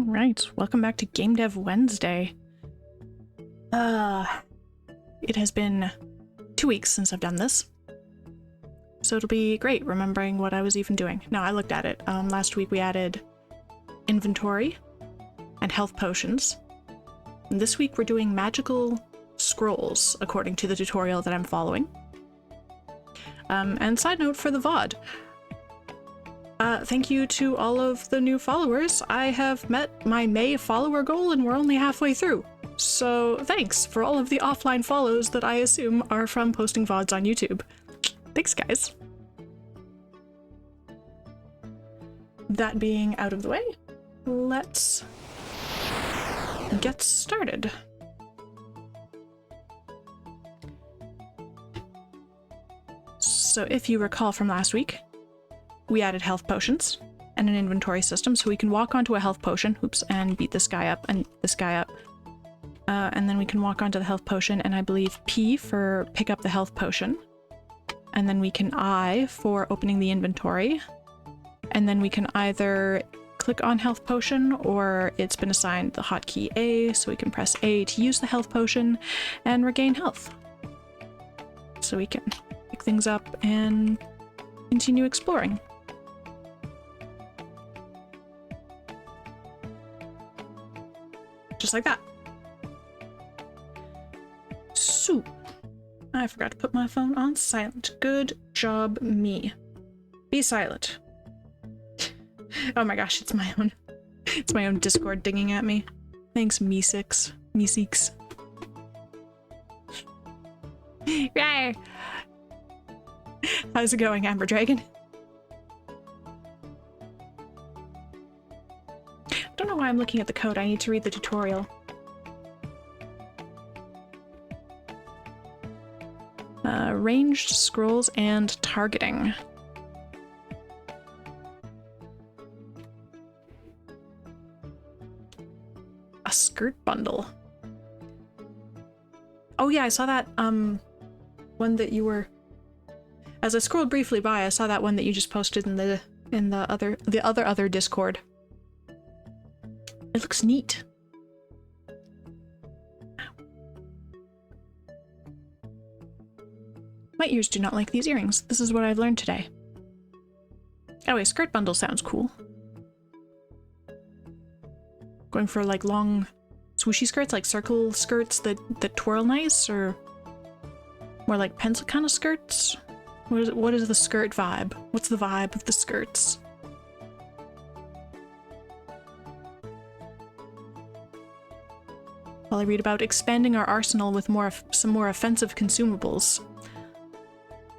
Alright, welcome back to Game Dev Wednesday. It has been 2 weeks since I've done this, so it'll be great remembering what I was even doing. No, I looked at it. Last week we added inventory and health potions. And this week we're doing magical scrolls, according to the tutorial that I'm following. And side note for the VOD. Thank you to all of the new followers. I have met my May follower goal and we're only halfway through. So thanks for all of the offline follows that I assume are from posting VODs on YouTube. Thanks, guys. That being out of the way, let's get started. So if you recall from last week, we added health potions and an inventory system, so we can walk onto a health potion, oops, and beat this guy up and this guy up. And then we can walk onto the health potion, and I believe P for pick up the health potion. And then we can I for opening the inventory. And then we can either click on health potion, or it's been assigned the hotkey A, so we can press A to use the health potion and regain health. So we can pick things up and continue exploring. Just like that. So, I forgot to put my phone on silent. Good job, me. Be silent. Oh my gosh, it's my own Discord dinging at me. Thanks, me6. Me6. Yay! How's it going, Amber Dragon? I don't know why I'm looking at the code. I need to read the tutorial. Ranged scrolls and targeting. A skirt bundle. Oh yeah, I saw that one that you were, as I scrolled briefly by, I saw that one that you just posted in the other Discord. It looks neat. My ears do not like these earrings. This is what I've learned today. Oh, a skirt bundle sounds cool. Going for like long swooshy skirts, like circle skirts that twirl nice, or more like pencil kind of skirts? What is the skirt vibe? What's the vibe of the skirts? While I read about expanding our arsenal with some more offensive consumables.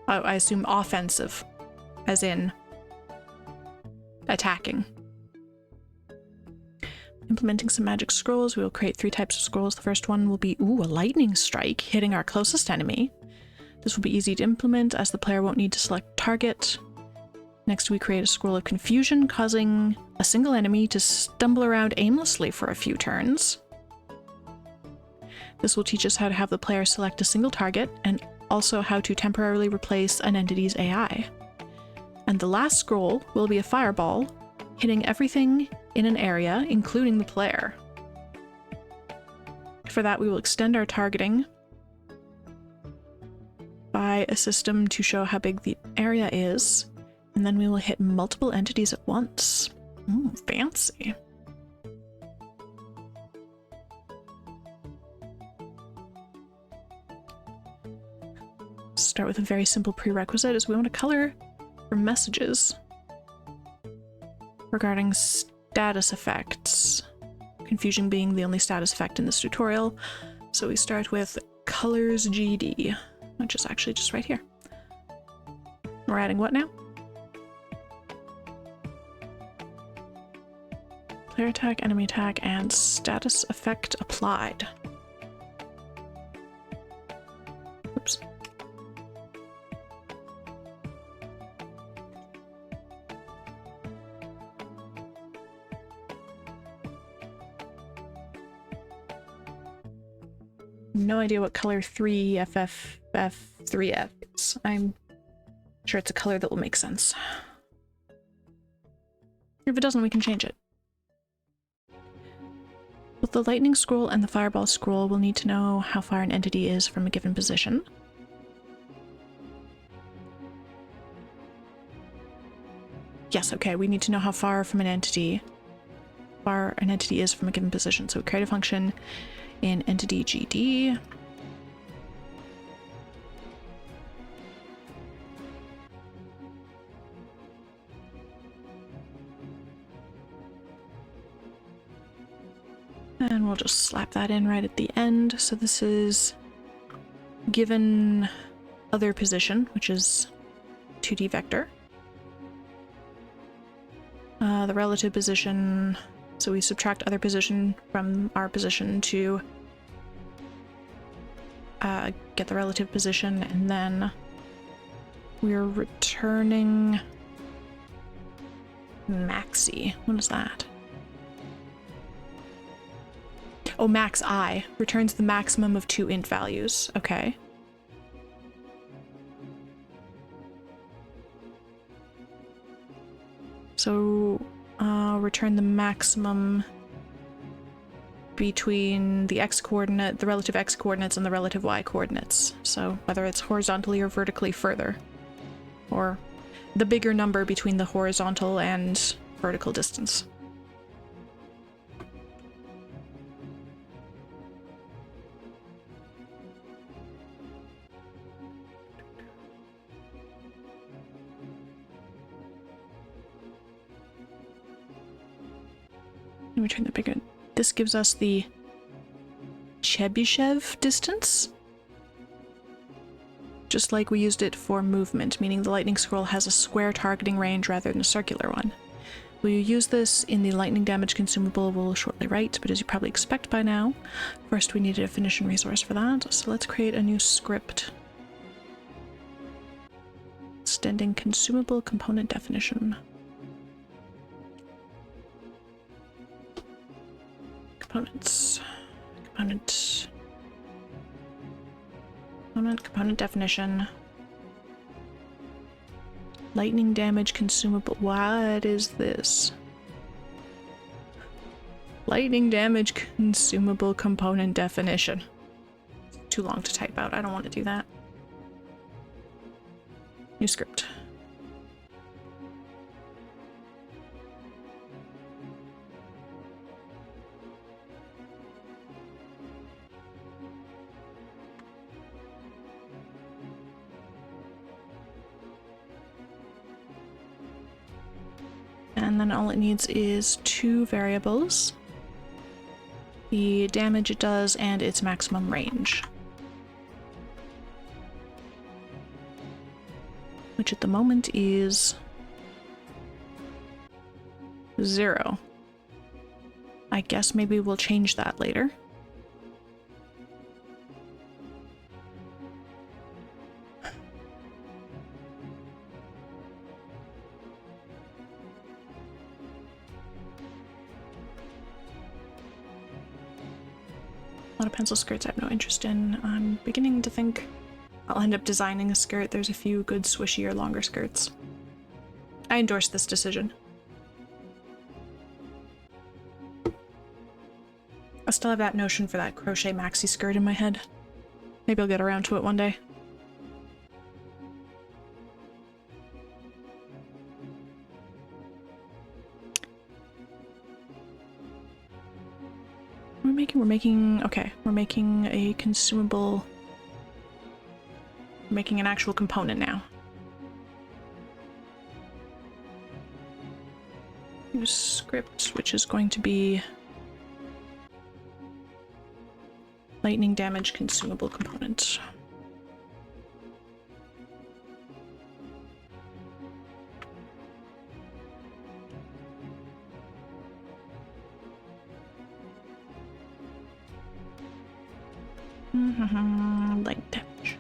I assume offensive, as in attacking. Implementing some magic scrolls. We will create 3 types of scrolls. The first one will be, a lightning strike, hitting our closest enemy. This will be easy to implement as the player won't need to select target. Next, we create a scroll of confusion, causing a single enemy to stumble around aimlessly for a few turns. This will teach us how to have the player select a single target, and also how to temporarily replace an entity's AI. And the last scroll will be a fireball, hitting everything in an area, including the player. For that, we will extend our targeting by a system to show how big the area is, and then we will hit multiple entities at once. Ooh, fancy. Start with a very simple prerequisite, is we want to color for messages regarding status effects. Confusion being the only status effect in this tutorial. So we start with colors GD, which is actually just right here. We're adding what now? Player attack, enemy attack, and status effect applied. Oops. No idea what color 3FF3F is. I'm sure it's a color that will make sense. If it doesn't, we can change it. Both the lightning scroll and the fireball scroll will need to know how far an entity is from a given position. Yes, okay, we need to know how far from an entity is from a given position. So create a function in entity GD. And we'll just slap that in right at the end. So this is given other position, which is 2D vector. The relative position, so we subtract other position from our position to get the relative position, and then we're returning maxi. What is that? Oh, max I returns the maximum of 2 int values. Okay. So return the maximum between the x-coordinate, the relative x-coordinates, and the relative y-coordinates. So whether it's horizontally or vertically further, or the bigger number between the horizontal and vertical distance. And return the bigger. This gives us the Chebyshev distance, just like we used it for movement, meaning the lightning scroll has a square targeting range rather than a circular one. Will you use this in the lightning damage consumable we'll shortly write, but as you probably expect by now, first we need a definition resource for that, so let's create a new script. Extending consumable component definition. Components. Component definition. Lightning damage consumable. What is this? Lightning damage consumable component definition. Too long to type out. I don't want to do that. New script. And then all it needs is 2 variables. The damage it does and its maximum range. Which at the moment is 0. I guess maybe we'll change that later. A lot of pencil skirts I have no interest in. I'm beginning to think I'll end up designing a skirt. There's a few good swishier longer skirts. I endorse this decision. I still have that notion for that crochet maxi skirt in my head. Maybe I'll get around to it one day. We're making a consumable. We're making an actual component now. Use script, which is going to be lightning damage consumable component. Light damage.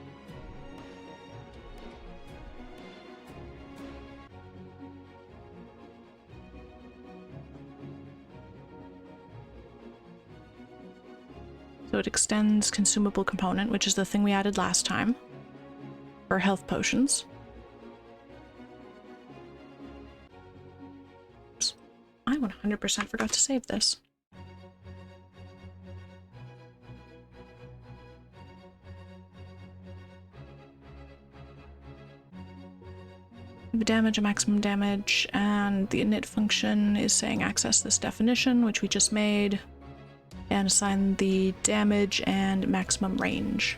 So it extends consumable component, which is the thing we added last time for health potions. Oops. I 100% forgot to save this. The damage and maximum damage, and the init function is saying access this definition, which we just made, and assign the damage and maximum range.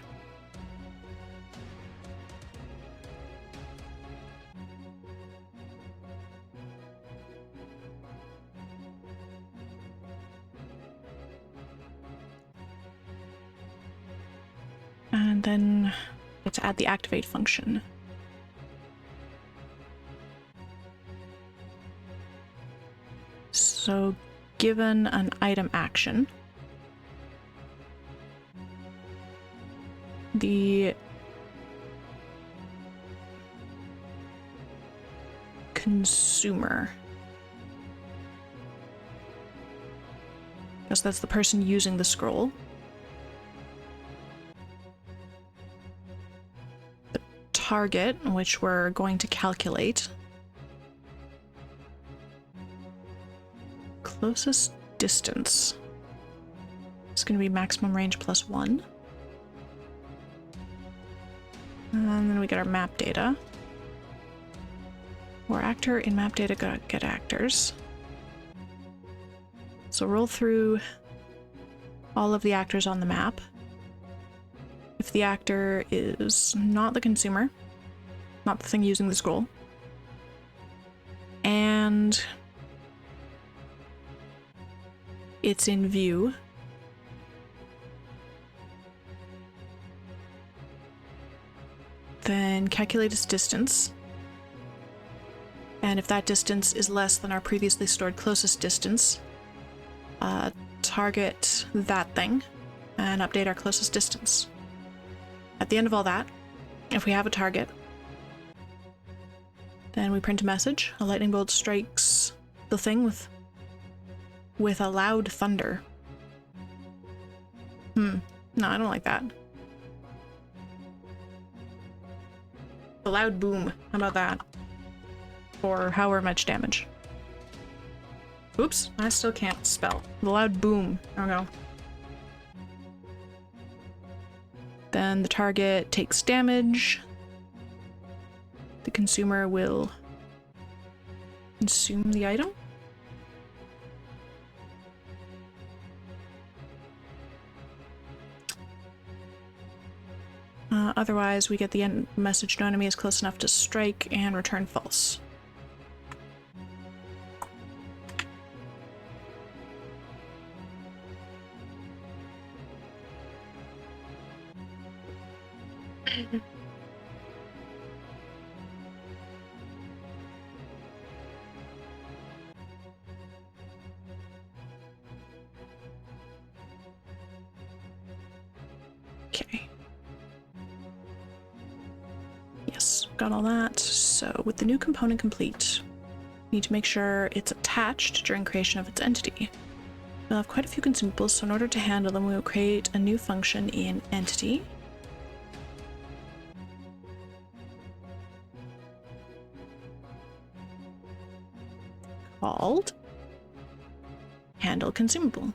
And then let's add the activate function. So given an item action, the consumer, because that's the person using the scroll, the target, which we're going to calculate, closest distance, it's going to be maximum range plus 1. And then we get our map data. Or actor in map data get actors. So roll through all of the actors on the map. If the actor is not the consumer, not the thing using the scroll, and it's in view, then calculate its distance, and if that distance is less than our previously stored closest distance, target that thing and update our closest distance. At the end of all that, if we have a target, then we print a message. A lightning bolt strikes the thing with a loud thunder. No, I don't like that. A loud boom. How about that? For however much damage. Oops, I still can't spell. The loud boom. There we go. Then the target takes damage. The consumer will consume the item. Otherwise, we get the end message, no enemy is close enough to strike, and return false. Okay. Yes, got all that. So with the new component complete, we need to make sure it's attached during creation of its entity. We'll have quite a few consumables, so in order to handle them, we will create a new function in entity. Called handle consumable.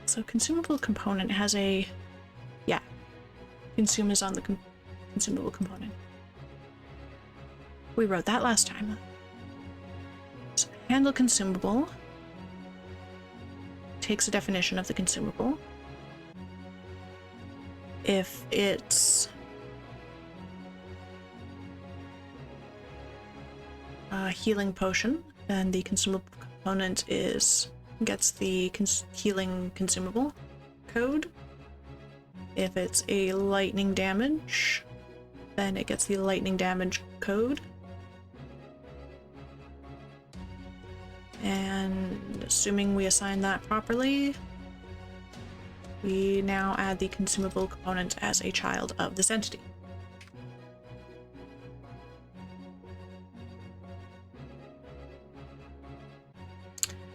So consumable component has a, yeah, consume is on the consumable component. We wrote that last time. So handle consumable takes a definition of the consumable. If it's a healing potion, then the consumable component gets the healing consumable code. If it's a lightning damage, then it gets the lightning damage code. And assuming we assign that properly, we now add the consumable component as a child of this entity.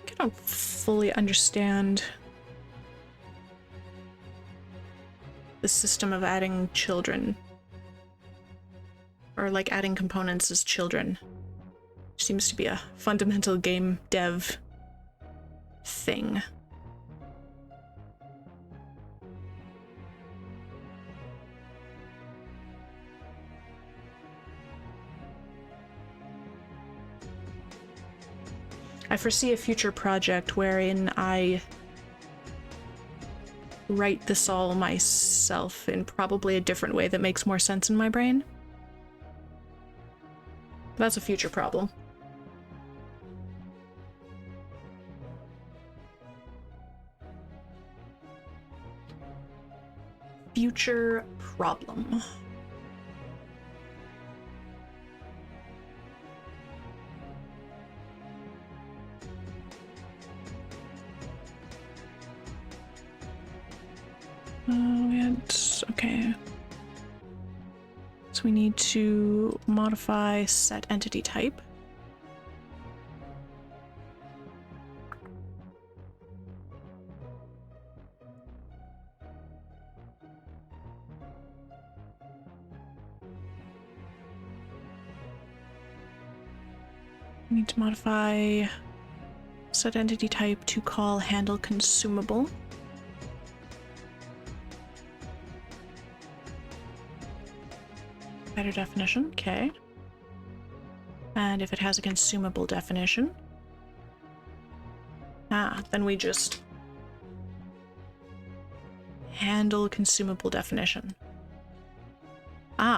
I don't fully understand the system of adding children, or like adding components as children. Seems to be a fundamental game dev thing. I foresee a future project wherein I write this all myself in probably a different way that makes more sense in my brain. That's a future problem. Future problem. Okay. So we need to modify set entity type. We need to modify set entity type to call handle consumable. Better definition, okay. And if it has a consumable definition, then we just handle consumable definition.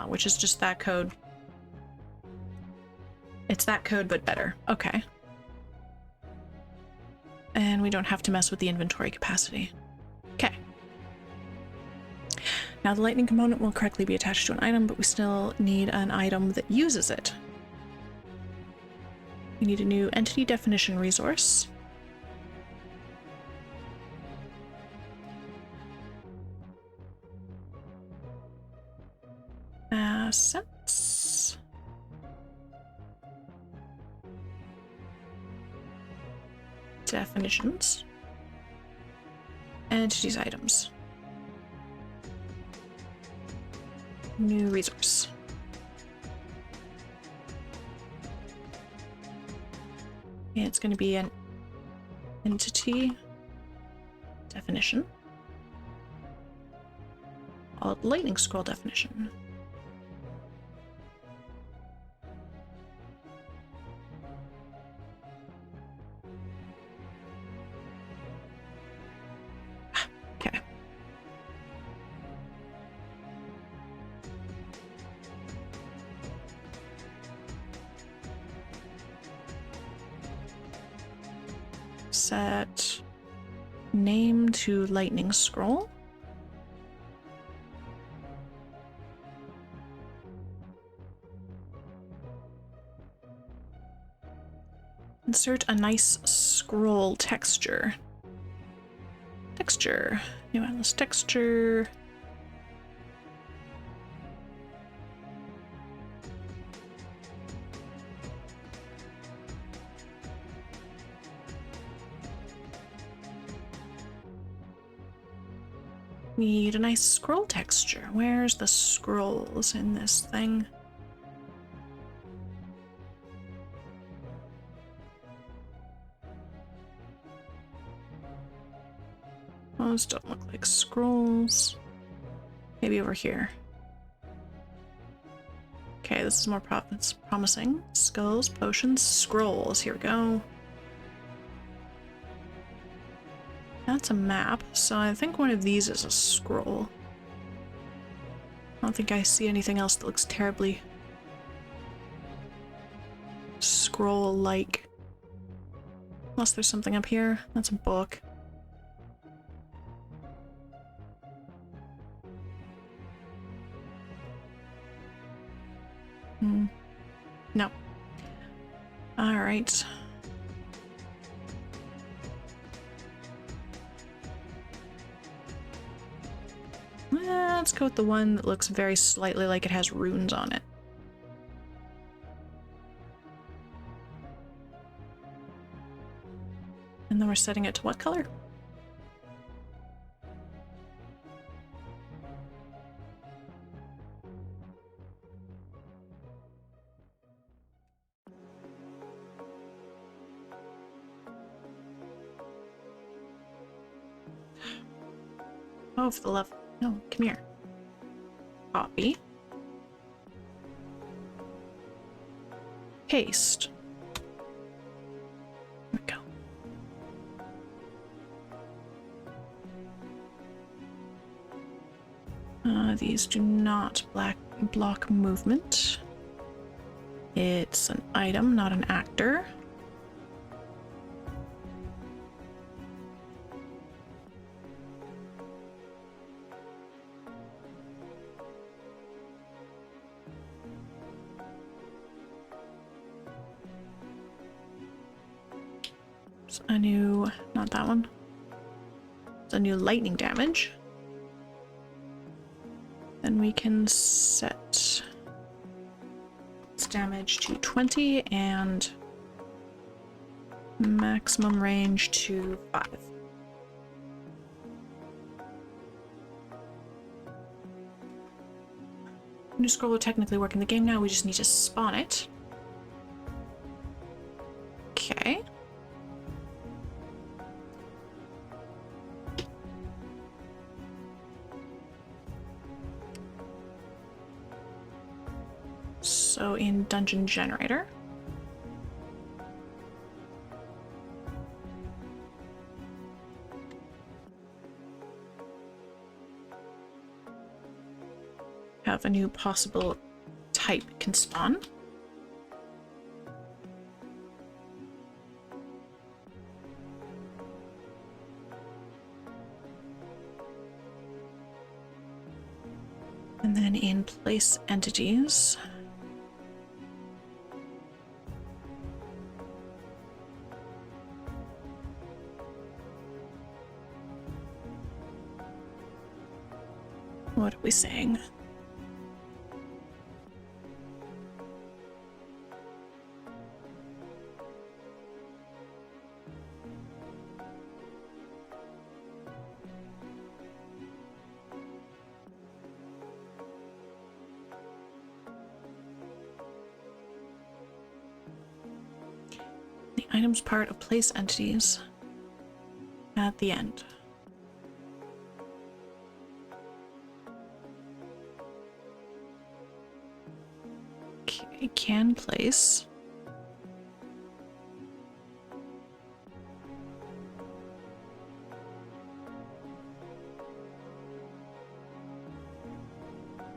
Which is just that code. It's that code, but better. Okay. And we don't have to mess with the inventory capacity. Okay. Now the lightning component will correctly be attached to an item, but we still need an item that uses it. We need a new entity definition resource. Assets. Definitions. Entities items. New resource. It's going to be an entity definition. Lightning scroll definition. Okay. Set name to lightning scroll. Insert a nice scroll texture. Texture. New endless texture. Need a nice scroll texture. Where's the scrolls in this thing? Those don't look like scrolls. Maybe over here. Okay, this is more promising. Skulls, potions, scrolls. Here we go. That's a map, so I think one of these is a scroll. I don't think I see anything else that looks terribly scroll-like. Unless there's something up here. That's a book. No. Alright. Let's go with the one that looks very slightly like it has runes on it. And then we're setting it to what color? Oh, for the love. No, come here. Copy. Paste. There we of these do not block movement. It's an item, not an actor. It's a new, not that one. It's a new lightning damage. Then we can set its damage to 20 and maximum range to 5. New scroll will technically work in the game now, we just need to spawn it. Okay. So in Dungeon Generator, have a new possible type can spawn. And then in place entities, what are we saying? The items part of place entities at the end. Okay, can place.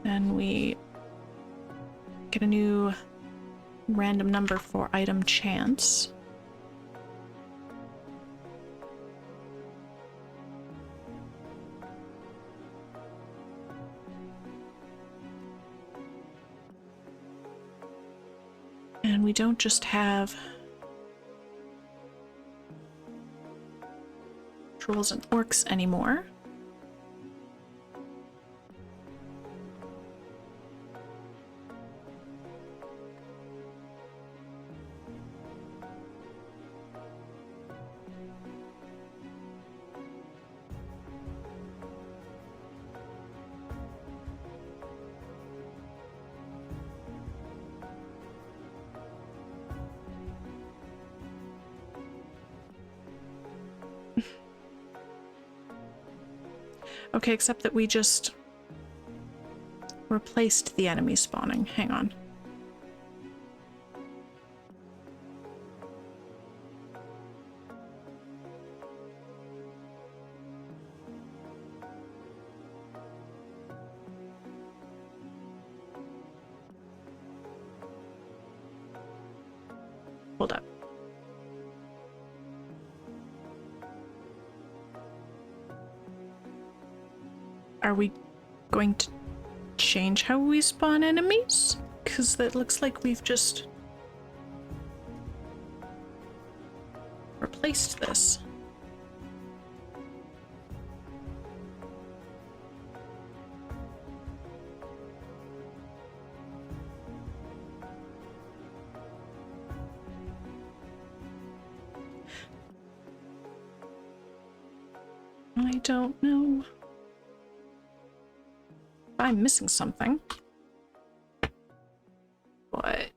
Then we get a new random number for item chance. And we don't just have trolls and orcs anymore. Okay, except that we just replaced the enemy spawning. Hang on. Hold up. Are we going to change how we spawn enemies? Because that looks like we've just replaced this. I don't know. I'm missing something. What?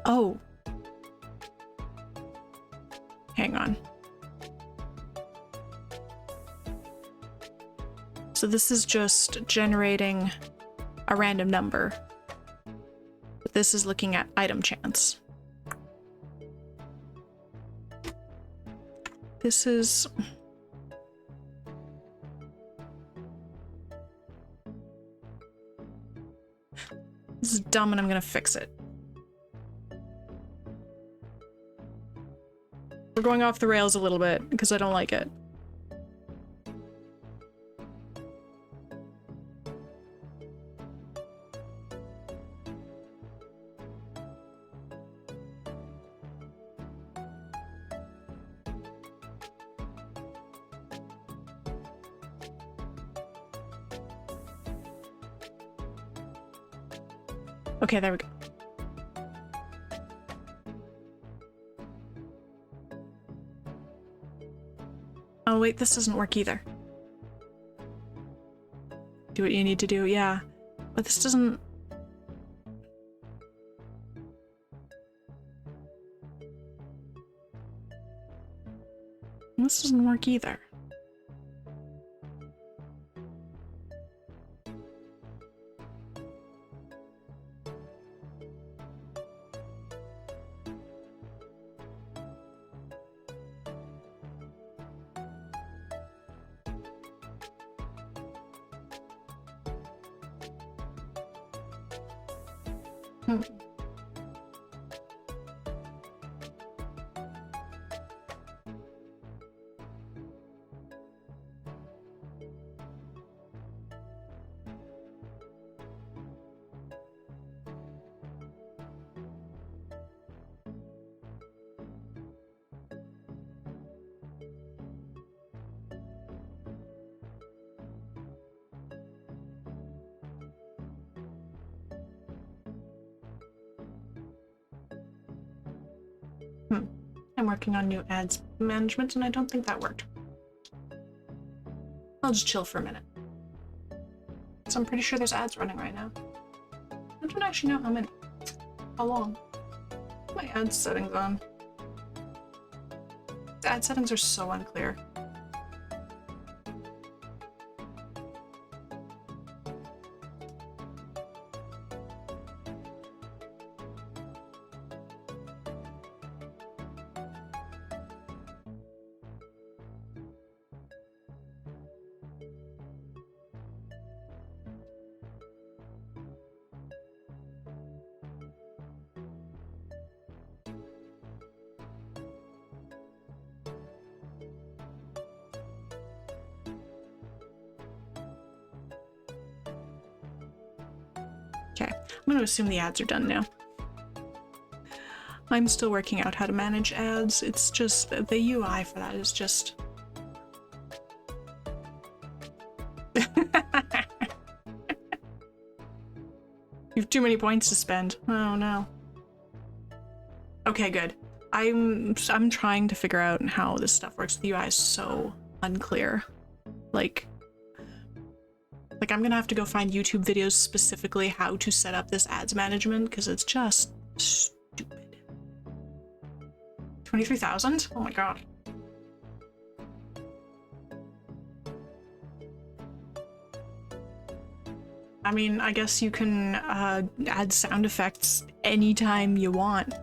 Oh. So this is just generating a random number. But this is looking at item chance. This is... This is dumb and I'm gonna fix it. We're going off the rails a little bit because I don't like it. Okay, there we go. Oh wait, this doesn't work either. Do what you need to do, yeah. But this doesn't... This doesn't work either. I'm working on new ads management and I don't think that worked. I'll just chill for a minute. So I'm pretty sure there's ads running right now. I don't actually know how many. How long? My ad settings on. The ad settings are so unclear. I'm going to assume the ads are done now. I'm still working out how to manage ads. It's just, the UI for that is just... You have too many points to spend. Oh no. Okay, good. I'm trying to figure out how this stuff works. The UI is so unclear. Like I'm gonna have to go find YouTube videos specifically how to set up this ads management because it's just stupid. 23,000? Oh my god. I mean, I guess you can add sound effects anytime you want.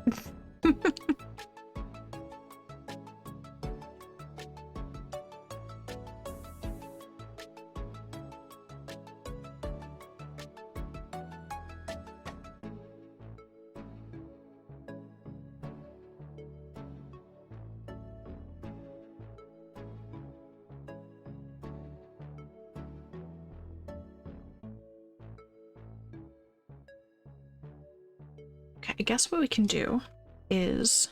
I guess what we can do is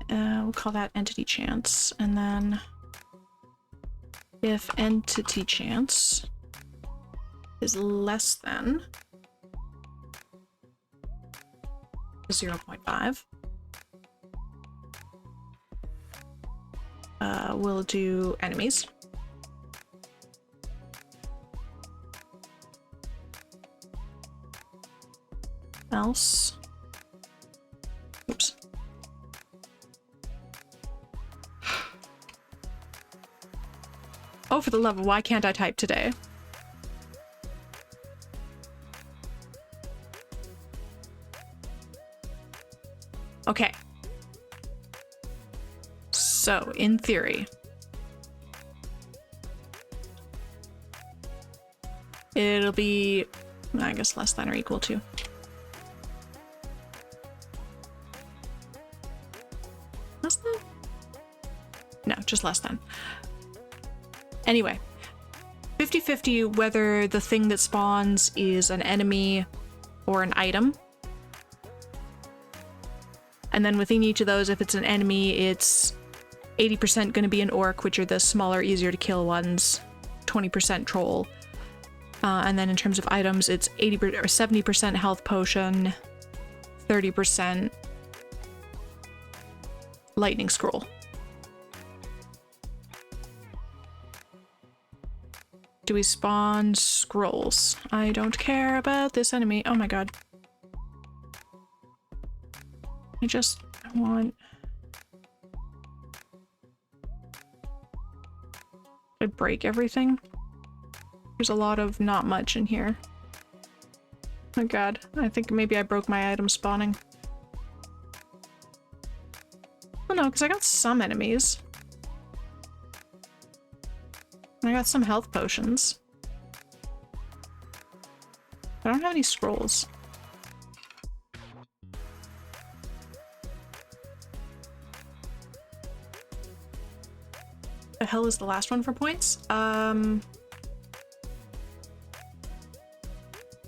we'll call that entity chance, and then if entity chance is less than 0.5, we'll do enemies. Else Oh, for the love of, why can't I type today? Okay. So, in theory, it'll be, I guess, less than or equal to. Less than? No, just less than. Anyway, 50-50 whether the thing that spawns is an enemy or an item. And then within each of those, if it's an enemy, it's 80% going to be an orc, which are the smaller, easier to kill ones, 20% troll. And then in terms of items, it's 80% or 70% health potion, 30% lightning scroll. Do we spawn scrolls? I don't care about this enemy. Oh my god. I just want... I break everything? There's a lot of not much in here. Oh god, I think maybe I broke my item spawning. Oh no, because I got some enemies. And I got some health potions. I don't have any scrolls. The hell is the last one for points? I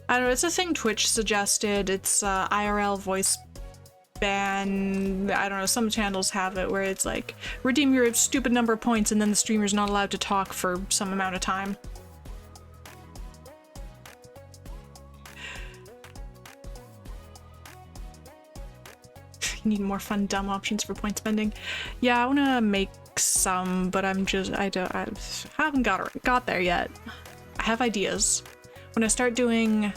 don't know, it's a thing Twitch suggested. It's IRL voice ban. I don't know, some channels have it where it's like, redeem your stupid number of points and then the streamer's not allowed to talk for some amount of time. You need more fun, dumb options for point spending. Yeah, I want to make some, but I haven't got there yet. I have ideas. When I start doing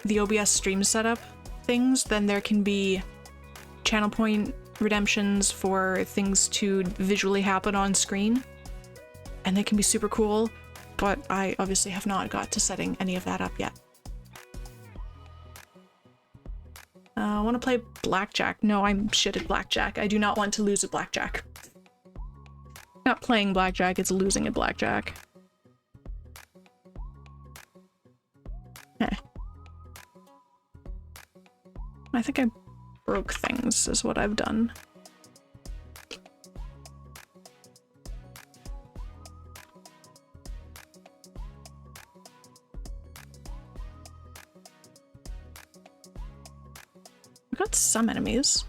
the OBS stream setup things, then there can be channel point redemptions for things to visually happen on screen, and they can be super cool, but I obviously have not got to setting any of that up yet. I want to play blackjack. No, I'm shit at blackjack. I do not want to lose at blackjack. Not playing blackjack, it's losing at blackjack. Okay. I think I broke things is what I've done. I got some enemies.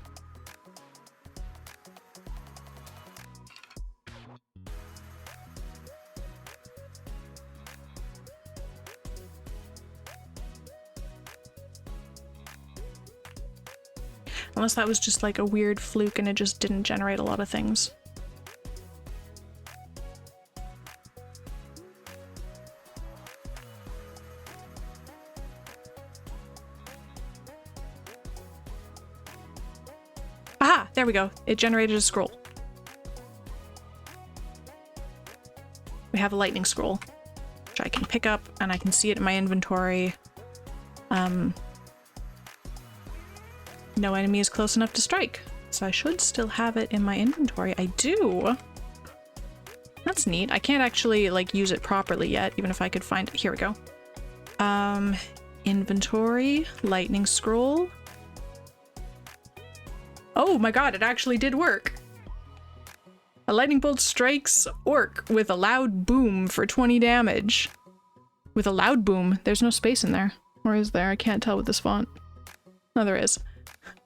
Unless that was just like a weird fluke and it just didn't generate a lot of things. Aha! There we go. It generated a scroll. We have a lightning scroll, which I can pick up and I can see it in my inventory. No enemy is close enough to strike, so I should still have it in my inventory. I do. That's neat. I can't actually like use it properly yet, even if I could find it. Here we go. Inventory, lightning scroll. Oh my god, it actually did work. A lightning bolt strikes orc with a loud boom for 20 damage. With a loud boom. There's no space in there. Or is there? I can't tell with this font. No, there is.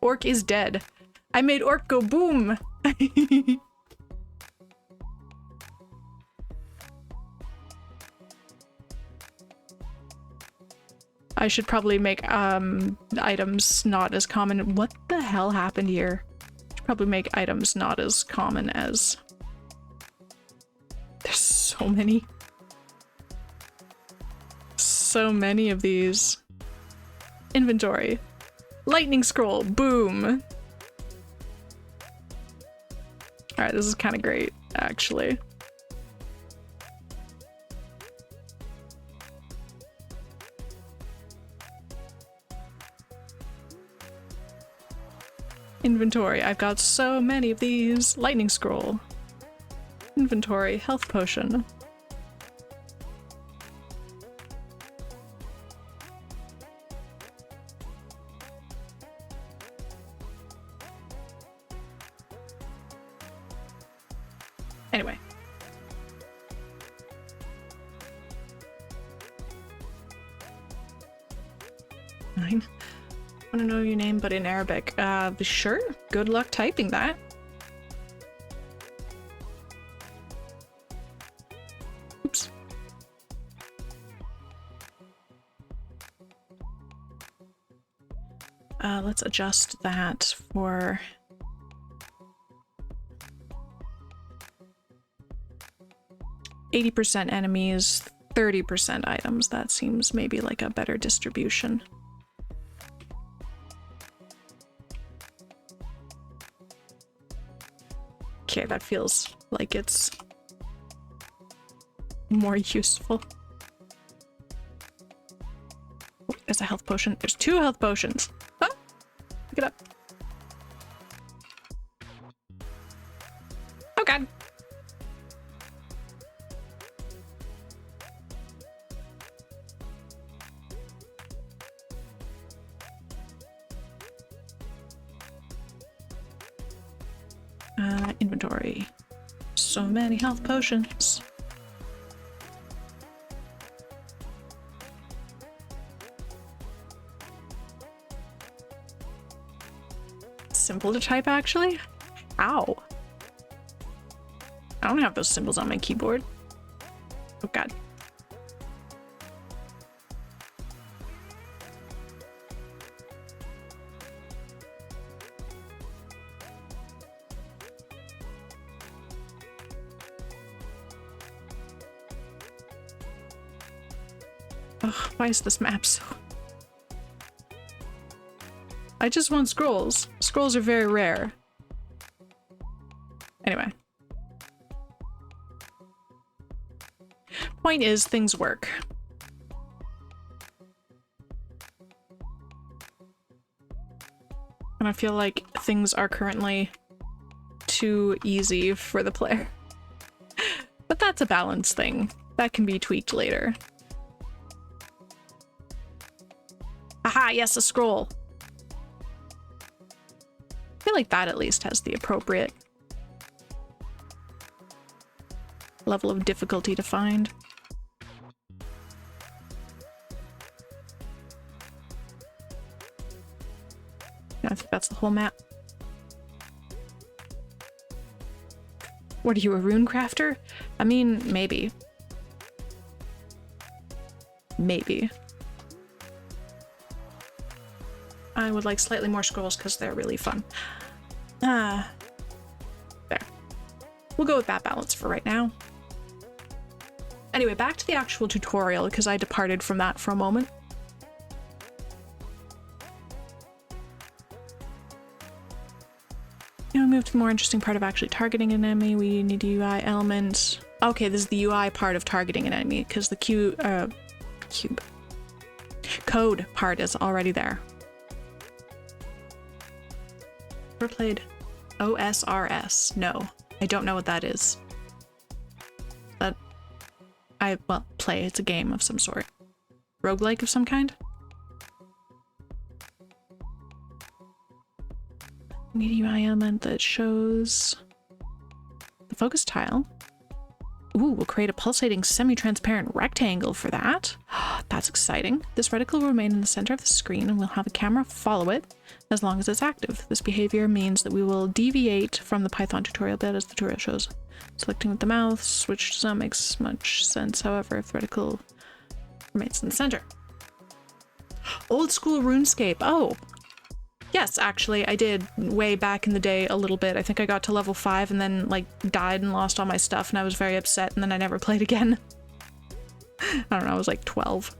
Orc is dead. I made orc go boom. I should probably make items not as common. What the hell happened here? Should probably make items not as common as... There's so many. So many of these. Inventory. Lightning scroll, boom. Alright, this is kind of great, actually. Inventory. I've got so many of these. Lightning scroll. Inventory. Health potion. Anyway. Fine. I want to know your name, but in Arabic. Sure. Good luck typing that. Oops. Let's adjust that for... %80 enemies, 30% items. That seems maybe like a better distribution. Okay, that feels like it's more useful. Oh, there's a health potion. There's 2 health potions. Oh, pick it up. Oh god. Inventory. So many health potions. Simple to type, actually? Ow. I don't have those symbols on my keyboard. Oh god. Ugh, why is this map so... I just want scrolls. Scrolls are very rare. Anyway. Point is, things work. And I feel like things are currently too easy for the player. But that's a balance thing. That can be tweaked later. Aha, yes, a scroll. I feel like that at least has the appropriate level of difficulty to find. I think that's the whole map. What are you, a rune crafter? I mean, maybe. Maybe. I would like slightly more scrolls because they're really fun. There. We'll go with that balance for right now. Anyway, back to the actual tutorial because I departed from that for a moment. Now we move to the more interesting part of actually targeting an enemy. We need a UI element. Okay, this is the UI part of targeting an enemy because the code part is already there. Ever played OSRS? No, I don't know what that is. Well, play. It's a game of some sort. Roguelike of some kind? Need a UI element that shows the focus tile. Ooh, we'll create a pulsating semi-transparent rectangle for that. That's exciting. This reticle will remain in the center of the screen and we'll have a camera follow it as long as it's active. This behavior means that we will deviate from the Python tutorial bit as the tutorial shows. Selecting with the mouse, switch to some makes much sense. However, if the reticle remains in the center. Old school RuneScape. Oh, yes, actually, I did way back in the day a little bit. I think I got to level 5 and then like died and lost all my stuff and I was very upset and then I never played again. I don't know, I was like 12.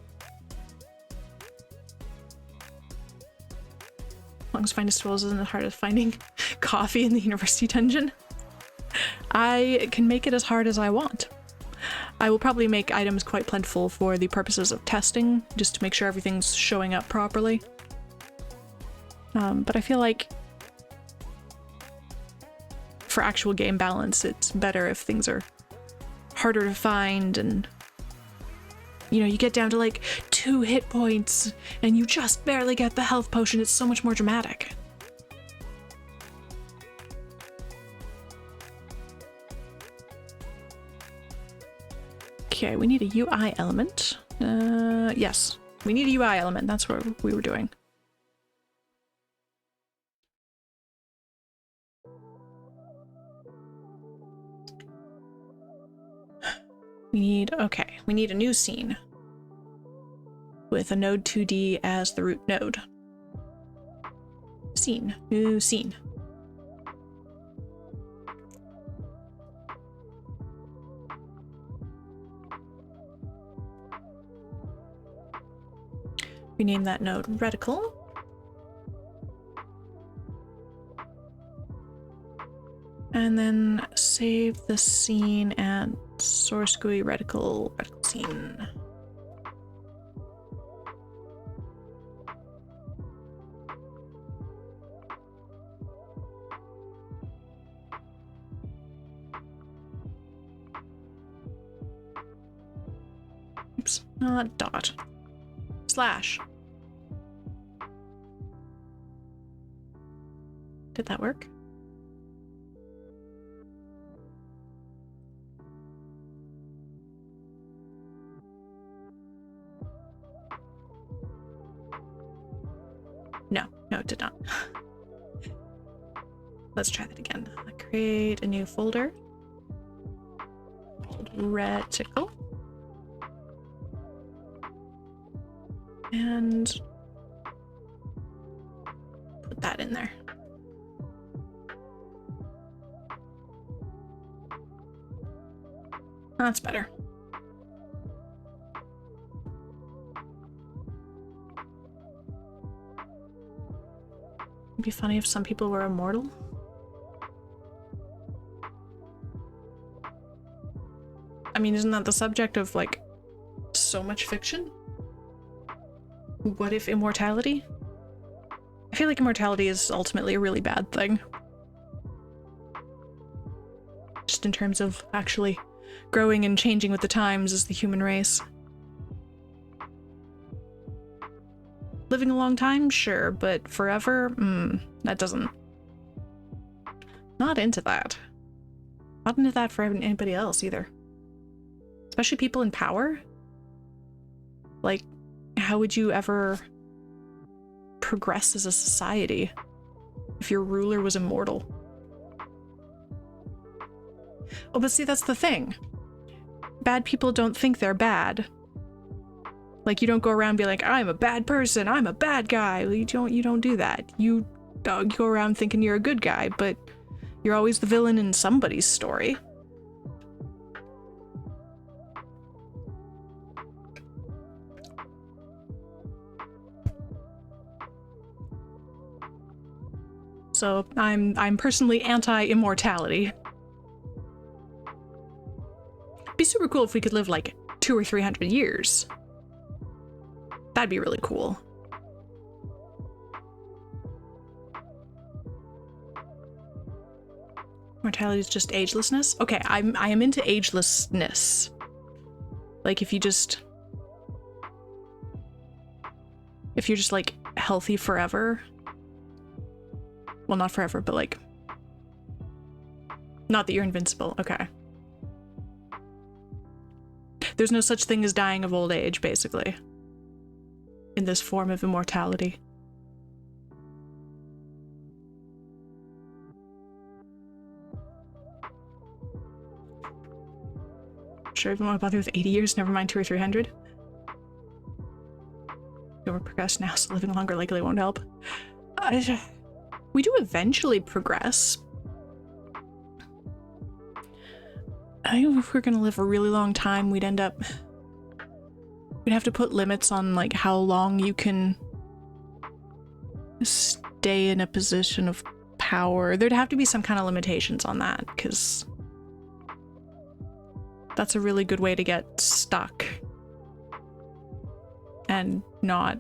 As long as finding scrolls isn't as hard as finding coffee in the university dungeon. I can make it as hard as I want. I will probably make items quite plentiful for the purposes of testing, just to make sure everything's showing up properly. But I feel like for actual game balance, it's better if things are harder to find and, you know, you get down to like 2 hit points and you just barely get the health potion. It's so much more dramatic. Okay, we need a UI element. Yes, we need a UI element. That's what we were doing. We need a new scene with a node 2D as the root node. Scene, new scene. Rename that node reticle. And then save the scene and source GUI reticle scene. Oops, not dot. Slash. Did that work? No, it did not. Let's try that again. Create a new folder called reticle. And put that in there. That's better. It'd be funny if some people were immortal. I mean, isn't that the subject of, like, so much fiction? What if immortality? I feel like immortality is ultimately a really bad thing. Just in terms of actually growing and changing with the times as the human race. Living a long time? Sure, but forever? That doesn't... Not into that. Not into that for anybody else, either. Especially people in power. Like, how would you ever progress as a society if your ruler was immortal? Oh, but see, that's the thing. Bad people don't think they're bad. Like, you don't go around and be like, I'm a bad person, I'm a bad guy. You don't do that. You go around thinking you're a good guy, but you're always the villain in somebody's story. So I'm personally anti-immortality. It'd be super cool if we could live like 200 or 300 years. That'd be really cool. Mortality is just agelessness? Okay, I am into agelessness. Like if you're just like healthy forever. Well, not forever, but like, not that you're invincible. Okay. There's no such thing as dying of old age, basically. In this form of immortality. Sure, if you want to bother with 80 years, never mind 200 or 300. We're progress now, so living longer likely won't help. We do eventually progress. I think if we're gonna live a really long time, we'd have to put limits on like how long you can stay in a position of power. There'd have to be some kind of limitations on that, because that's a really good way to get stuck and not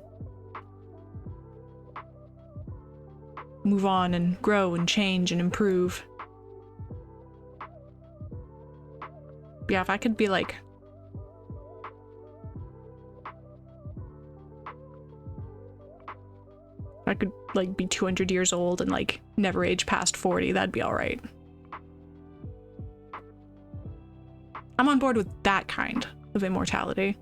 move on and grow and change and improve. Yeah, if I could be like... If I could like be 200 years old and like never age past 40, that'd be alright. I'm on board with that kind of immortality.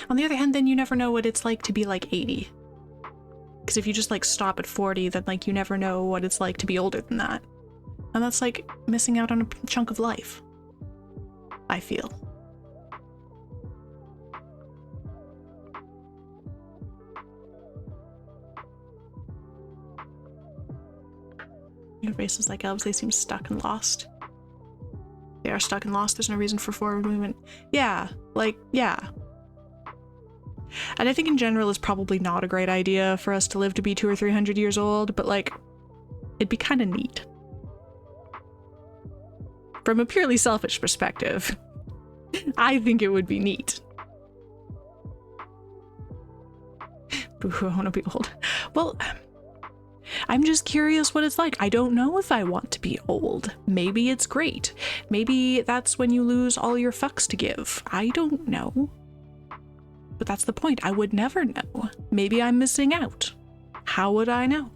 On the other hand, then you never know what it's like to be like 80. Because if you just like stop at 40, then like you never know what it's like to be older than that. And that's like missing out on a chunk of life, I feel. Races like elves, they seem stuck and lost. They are stuck and lost. There's no reason for forward movement. Yeah, like, yeah. And I think in general it's probably not a great idea for us to live to be 200 or 300 years old, but like, it'd be kind of neat. From a purely selfish perspective, I think it would be neat. Boo, I want to be old. Well, I'm just curious what it's like. I don't know if I want to be old. Maybe it's great. Maybe that's when you lose all your fucks to give. I don't know. But that's the point. I would never know. Maybe I'm missing out. How would I know?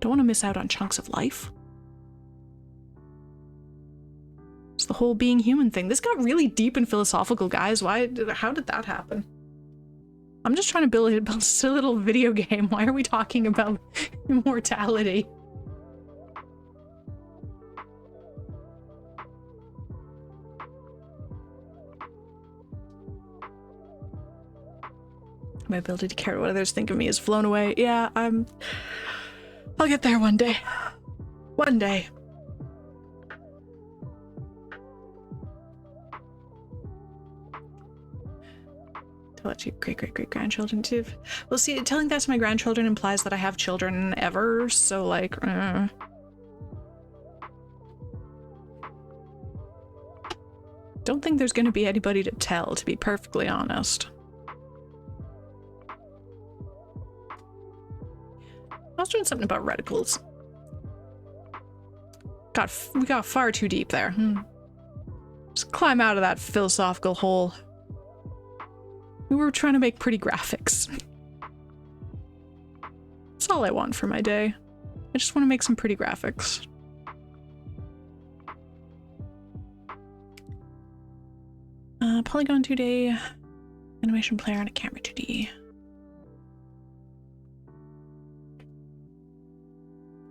Don't want to miss out on chunks of life. It's the whole being human thing. This got really deep and philosophical, guys. How did that happen? I'm just trying to build a little video game. Why are we talking about immortality? My ability to care what others think of me has flown away. Yeah, I'll get there one day. One day. To let you great-great-great-grandchildren too. Well, see, telling that to my grandchildren implies that I have children ever, so like, Don't think there's gonna be anybody to tell, to be perfectly honest. I was doing something about reticles. We got far too deep there. Just climb out of that philosophical hole. We were trying to make pretty graphics. That's all I want for my day. I just want to make some pretty graphics. Polygon 2D, animation player, and a camera 2D.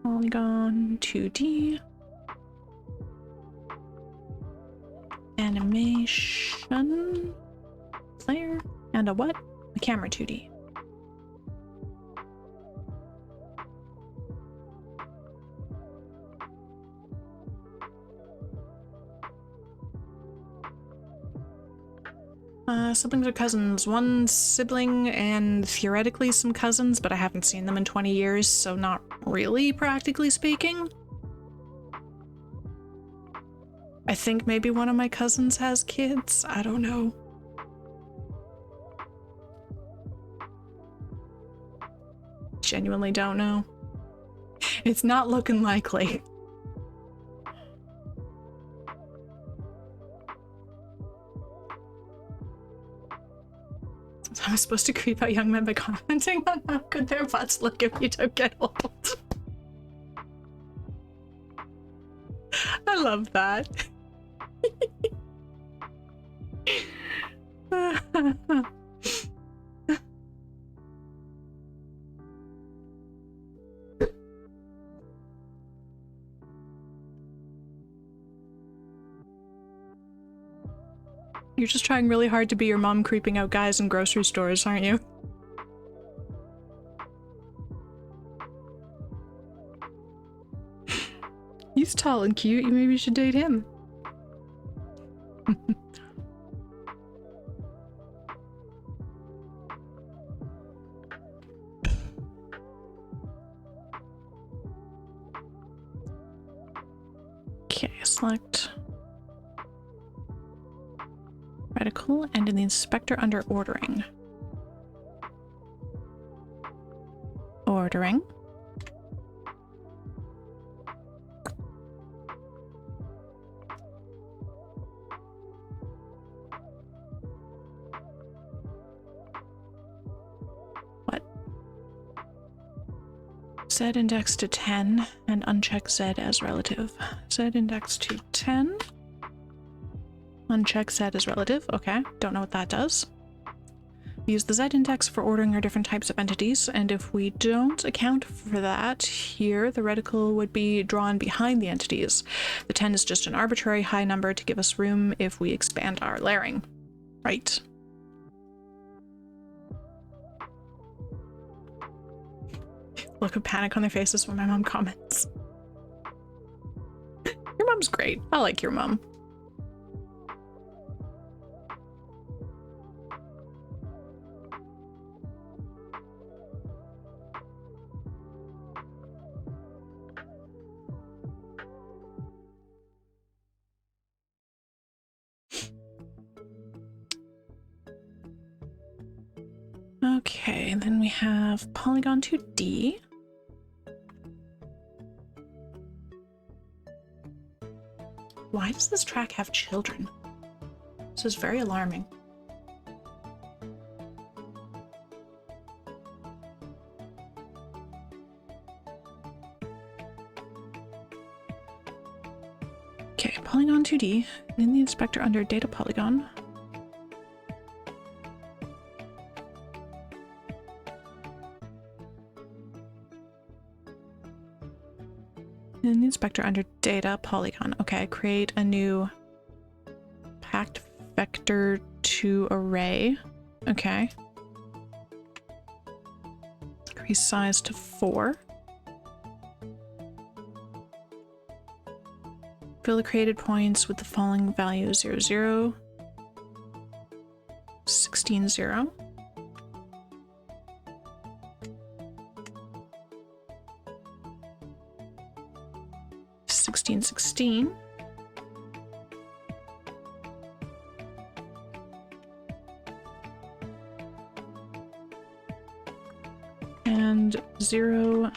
Polygon 2D. Animation player. And a what? A camera 2D. Siblings or cousins? One sibling and theoretically some cousins, but I haven't seen them in 20 years, so not really, practically speaking. I think maybe one of my cousins has kids. I don't know. Genuinely don't know. It's not looking likely. So I was supposed to creep out young men by commenting on how good their butts look if you don't get old. I love that. You're just trying really hard to be your mom creeping out guys in grocery stores, aren't you? He's tall and cute, maybe you should date him. Okay, select reticle and in the inspector under ordering. Ordering. What? Z index to 10 and uncheck Z as relative. Z index to 10. Uncheck Z as relative. Okay, don't know what that does. We use the Z index for ordering our different types of entities, and if we don't account for that here, the reticle would be drawn behind the entities. The 10 is just an arbitrary high number to give us room if we expand our layering. Right. Look of panic on their faces when my mom comments. Your mom's great. I like your mom. Okay, and then we have polygon 2D. Why does this track have children? This is very alarming. Okay, polygon 2D, in the inspector under data polygon. In the inspector under data polygon. Okay, create a new packed vector to array. Okay. Increase size to 4. Fill the created points with the following values: 0, 0, 16, 0. 16, 16. And 0,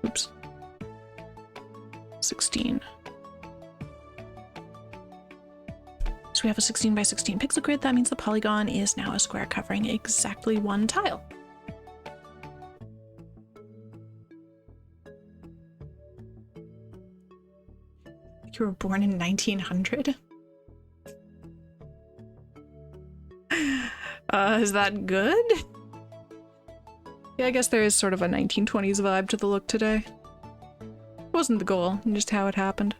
oops, 16. So we have a 16 by 16 pixel grid. That means the polygon is now a square covering exactly one tile. You were born in 1900? Is that good? Yeah, I guess there is sort of a 1920s vibe to the look today. It wasn't the goal, just how it happened.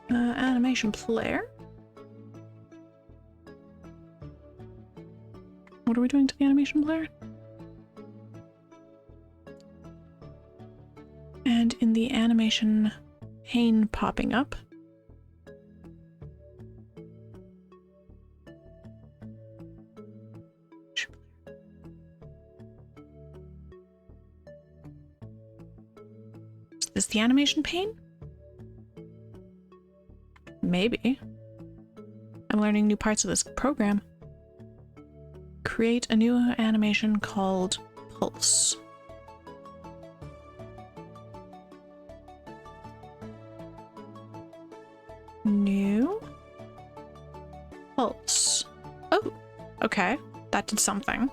Animation player. What are we doing to the animation player? And in the animation pane popping up, is this the animation pane? Maybe. I'm learning new parts of this program. Create a new animation called Pulse. New Pulse. Oh, okay. That did something.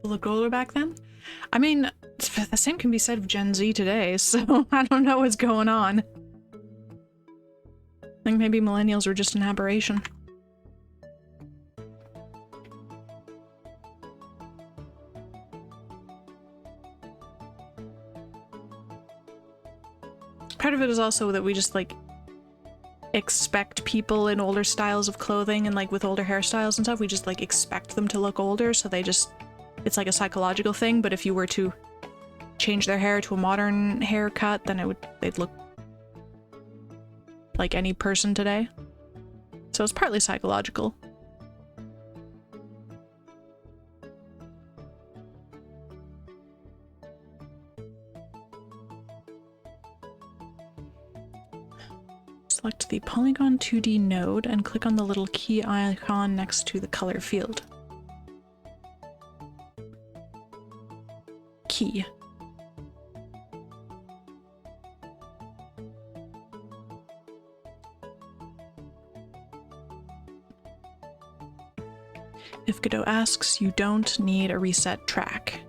Look older back then? I mean, the same can be said of Gen Z today, so I don't know what's going on. I think maybe millennials were just an aberration. Part of it is also that we just, like, expect people in older styles of clothing and, like, with older hairstyles and stuff, we just, like, expect them to look older, so they just... It's like a psychological thing, but if you were to change their hair to a modern haircut, then they'd look like any person today. So it's partly psychological. Select the Polygon 2D node and click on the little key icon next to the color field. Key. If Godot asks, you don't need a reset track.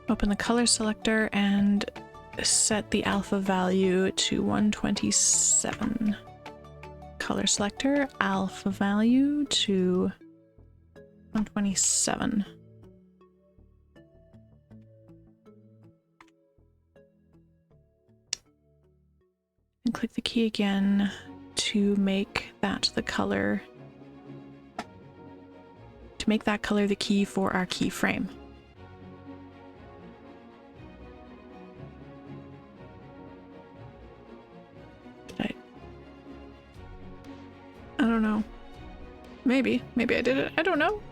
Open the color selector and set the alpha value to 127. Color selector, alpha value to 127. And click the key again to make that the color, the key for our keyframe. I don't know. Maybe I did it. I don't know.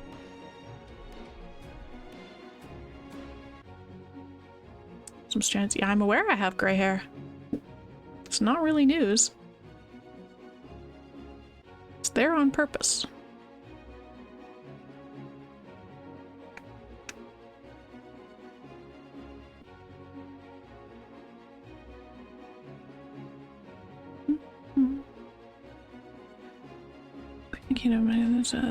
Some strands. Yeah, I'm aware I have gray hair. It's not really news. It's there on purpose.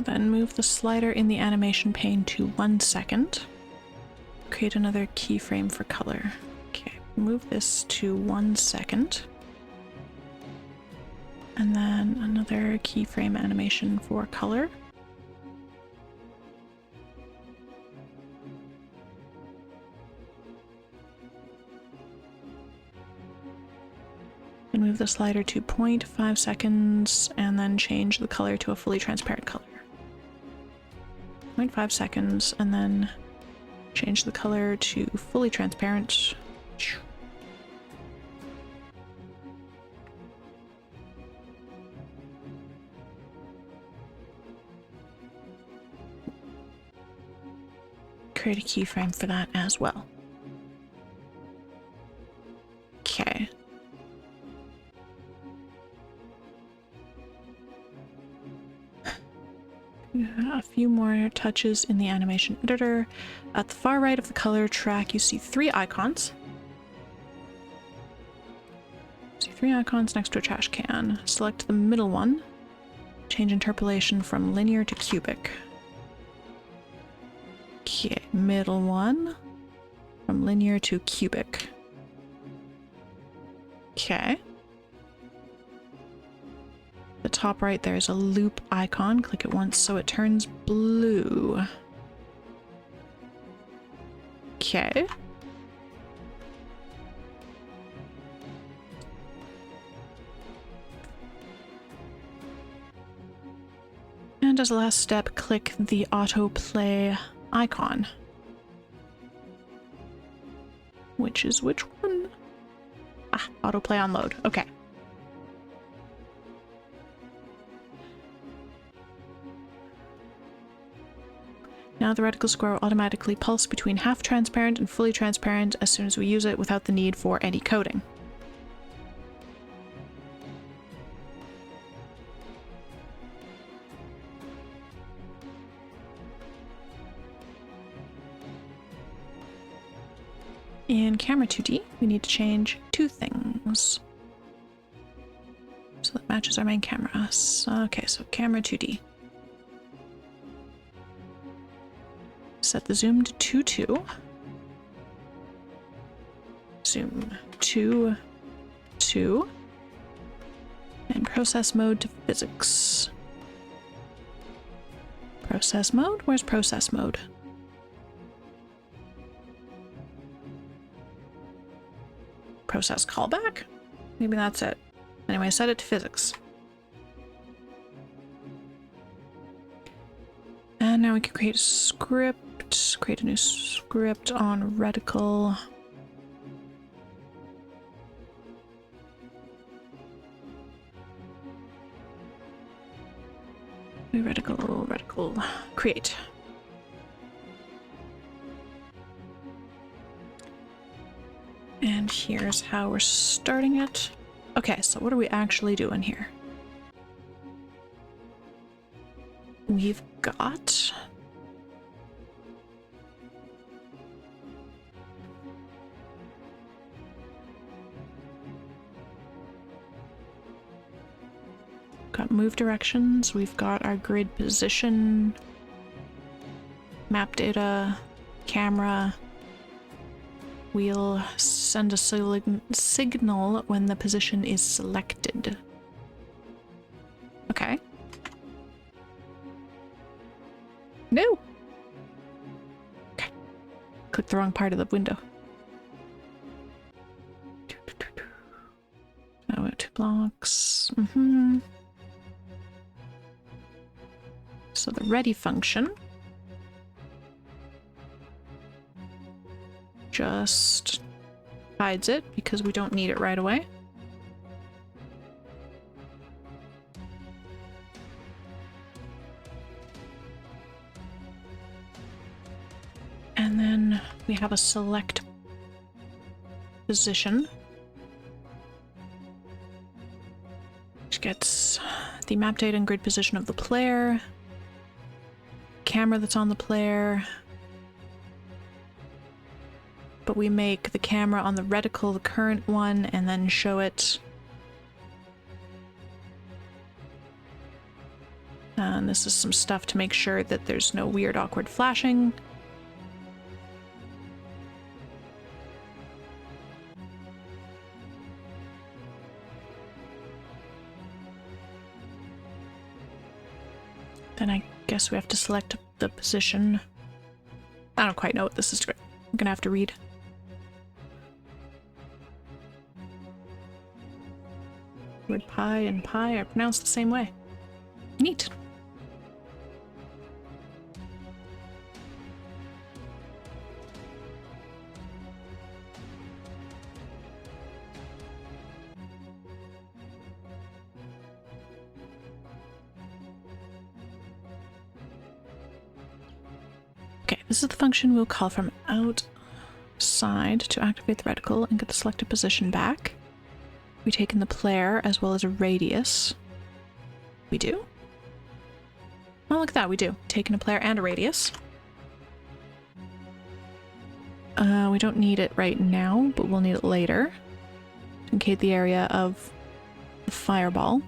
Then move the slider in the animation pane to 1 second. Create another keyframe for color. Okay, move this to 1 second. And then another keyframe animation for color. And move the slider to 0.5 seconds and then change the color to a fully transparent color. 0.5 seconds and then change the color to fully transparent. Create a keyframe for that as well. Okay. A few more touches in the animation editor. At the far right of the color track, you see 3 icons. See 3 icons next to a trash can. Select the middle one. Change interpolation from linear to cubic. Okay, middle one. From linear to cubic. Okay. The top right, there's a loop icon. Click it once so it turns blue. Okay. And as a last step, click the autoplay icon. Which is which one? Ah, autoplay on load. Okay. Now the reticle square will automatically pulse between half transparent and fully transparent as soon as we use it without the need for any coding. In camera 2D, we need to change 2 things. So that matches our main camera. Okay, so camera 2D. Set the zoom to 2.2. Zoom to 2. And process mode to physics. Process mode? Where's process mode? Process callback? Maybe that's it. Anyway, set it to physics. And now we can create a script, create a new script on reticle. Reticle, create. And here's how we're starting it. Okay, so what are we actually doing here? We've got... got move directions, we've got our grid position, map data, camera. We'll send a signal when the position is selected. Okay. No! Okay. Click the wrong part of the window. Oh, we have 2 blocks. So the ready function just hides it because we don't need it right away. And then we have a select position, which gets the map data and grid position of the player, camera that's on the player, but we make the camera on the reticle the current one and then show it. And this is some stuff to make sure that there's no weird awkward flashing. Then I guess we have to select the position. I don't quite know what this is. I'm gonna have to read. Word pie and pie are pronounced the same way. Neat. Okay, this is the function we'll call from outside to activate the reticle and get the selected position back. We take in the player as well as a radius. We do? Oh, look at that, we do. Take in a player and a radius. We don't need it right now, but we'll need it later. To indicate the area of the fireball.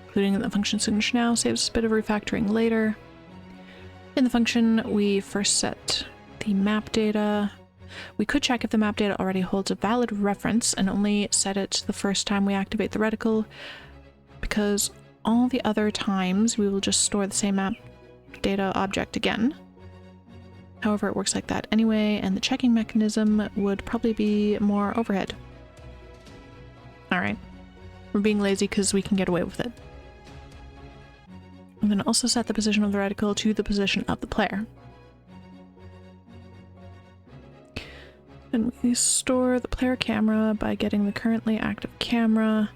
Including in the function signature now saves us a bit of refactoring later. In the function, we first set the map data. We could check if the map data already holds a valid reference and only set it the first time we activate the reticle, because all the other times we will just store the same map data object again. However, it works like that anyway, and the checking mechanism would probably be more overhead. Alright. We're being lazy because we can get away with it. I'm going to also set the position of the reticle to the position of the player. And we store the player camera by getting the currently active camera.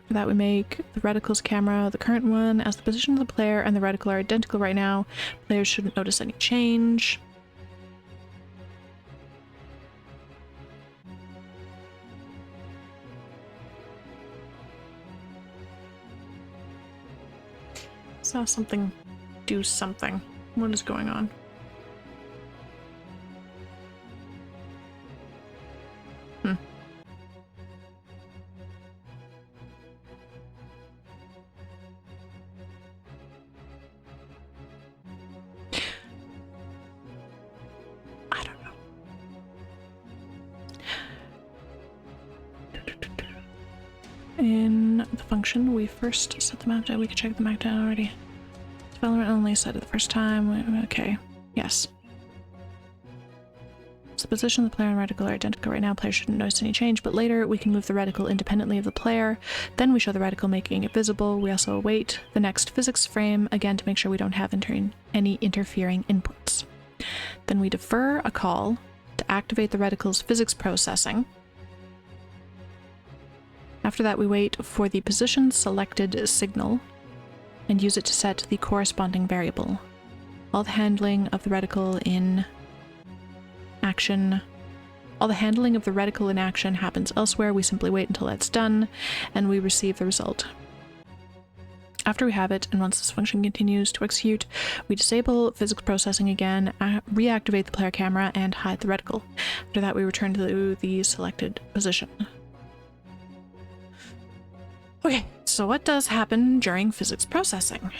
For that we make the reticle's camera the current one, as the position of the player and the reticle are identical right now. Players shouldn't notice any change. Saw something do something. What is going on? I don't know. In the function, we first set the map data. We can check the map data already. Development only set it the first time. Okay. Yes. So the position of the player and reticle are identical right now. Player shouldn't notice any change, but later we can move the reticle independently of the player. Then we show the reticle, making it visible. We also await the next physics frame, again to make sure we don't have any interfering inputs. Then we defer a call to activate the reticle's physics processing. After that, we wait for the position selected signal and use it to set the corresponding variable. All the handling of the reticle in action happens elsewhere. We simply wait until that's done, and we receive the result. After we have it, and once this function continues to execute, we disable physics processing again, reactivate the player camera, and hide the reticle. After that, we return to the selected position. Okay, so what does happen during physics processing?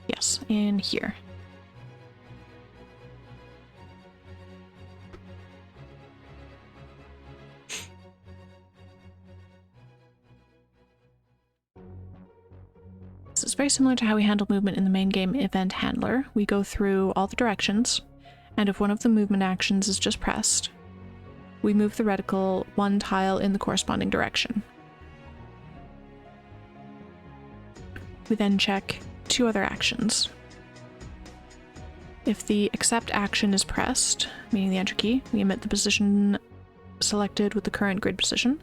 Yes, in here. This is very similar to how we handle movement in the main game event handler. We go through all the directions, and if one of the movement actions is just pressed, we move the reticle one tile in the corresponding direction. We then check two other actions. If the accept action is pressed, meaning the enter key, we emit the position selected with the current grid position.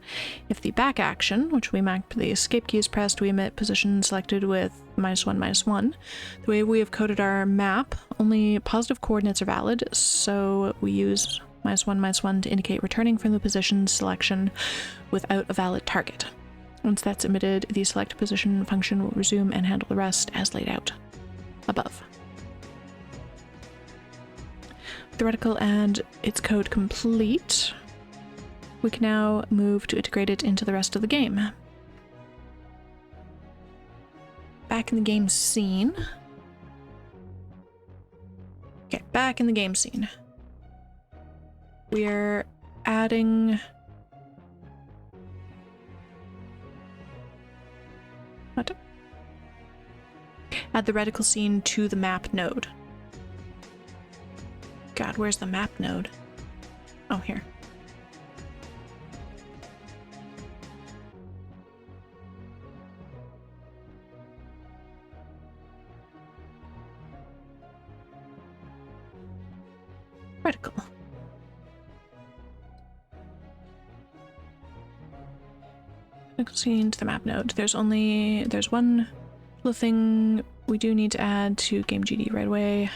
If the back action, which we mark the escape key, is pressed, we emit position selected with -1, -1. The way we have coded our map, only positive coordinates are valid, so we use -1, -1 to indicate returning from the position selection without a valid target. Once that's emitted, the select position function will resume and handle the rest as laid out above. With the reticle and its code complete, we can now move to integrate it into the rest of the game. Back in the game scene. Okay, back in the game scene. We're adding... What? Add the reticle scene to the map node. God, where's the map node? Oh, here. Reticle. Reticle scene to the map node. There's one little thing we do need to add to GameGD right away.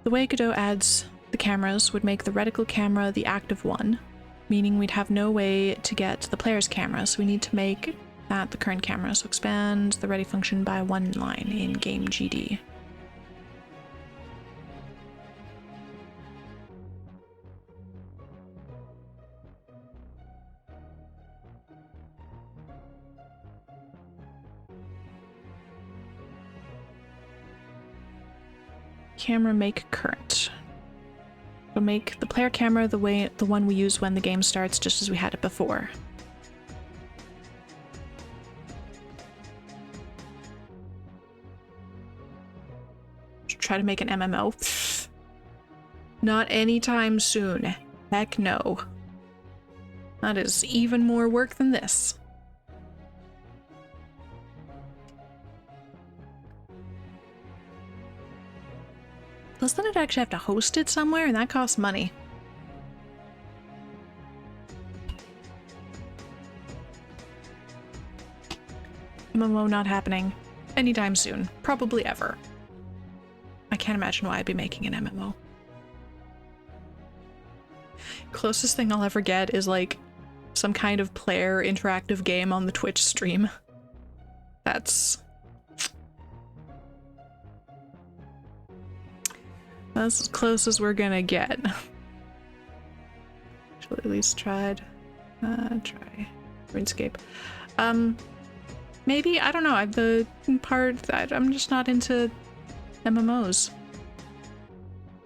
The way Godot adds the cameras would make the reticle camera the active one, meaning we'd have no way to get the player's camera, so we need to make that the current camera. So expand the ready function by one line in GameGD. Camera make current. We'll make the player camera the one we use when the game starts, just as we had it before. Try to make an MMO. Pfft. Not anytime soon. Heck no. That is even more work than this. Plus, then I'd actually have to host it somewhere, and that costs money. MMO not happening anytime soon. Probably ever. I can't imagine why I'd be making an MMO. Closest thing I'll ever get is like some kind of player interactive game on the Twitch stream. That's as close as we're gonna get. Actually, at least try RuneScape. Maybe, I don't know, I'm just not into MMOs.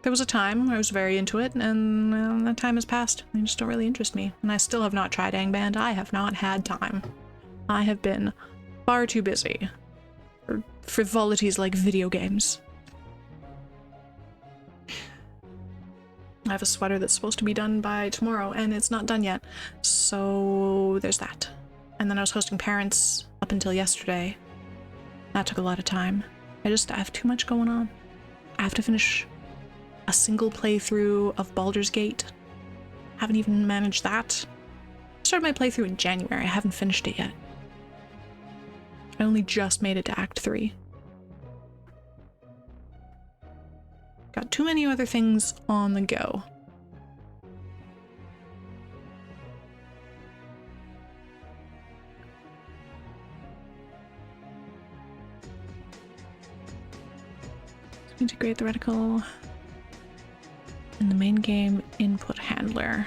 There was a time where I was very into it, and that time has passed. They just don't really interest me. And I still have not tried Angband. I have not had time. I have been far too busy for frivolities like video games. I have a sweater that's supposed to be done by tomorrow, and it's not done yet. So there's that. And then I was hosting parents up until yesterday. That took a lot of time. I have too much going on. I have to finish a single playthrough of Baldur's Gate. Haven't even managed that. I started my playthrough in January. I haven't finished it yet. I only just made it to Act 3. Got too many other things on the go. Let's integrate the reticle in the main game input handler.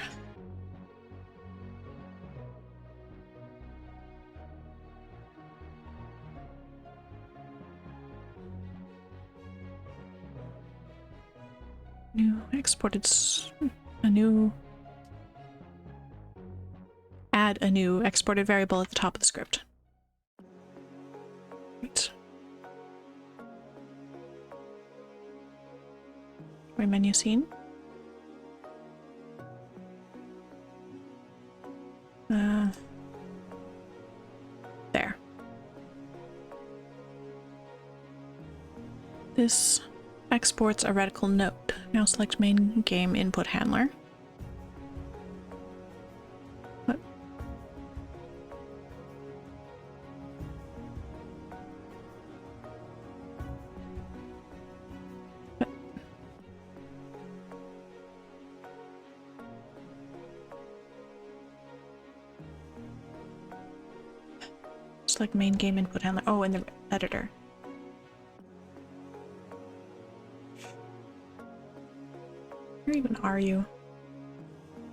Add a new exported variable at the top of the script. Right. Menu scene. There. This exports a reticle node. Now select main game input handler. What? What? Select main game input handler. Oh, in the editor. Where even are you?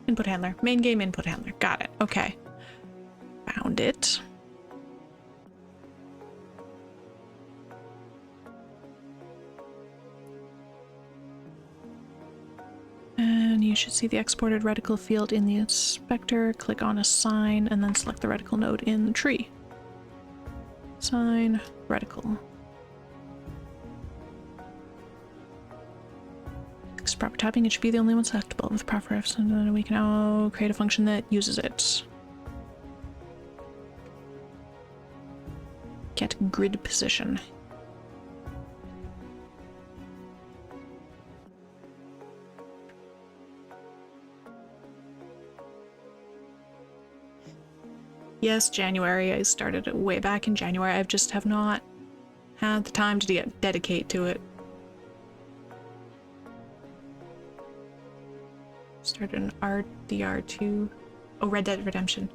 Input handler. Main game input handler. Got it. Okay. Found it. And you should see the exported reticle field in the inspector. Click on assign and then select the reticle node in the tree. Assign reticle. Proper typing, it should be the only one selectable with proper ifs, and then we can now create a function that uses it. Get grid position. Yes, January. I started it way back in January. I just have not had the time to dedicate to it. Started an RDR2, Red Dead Redemption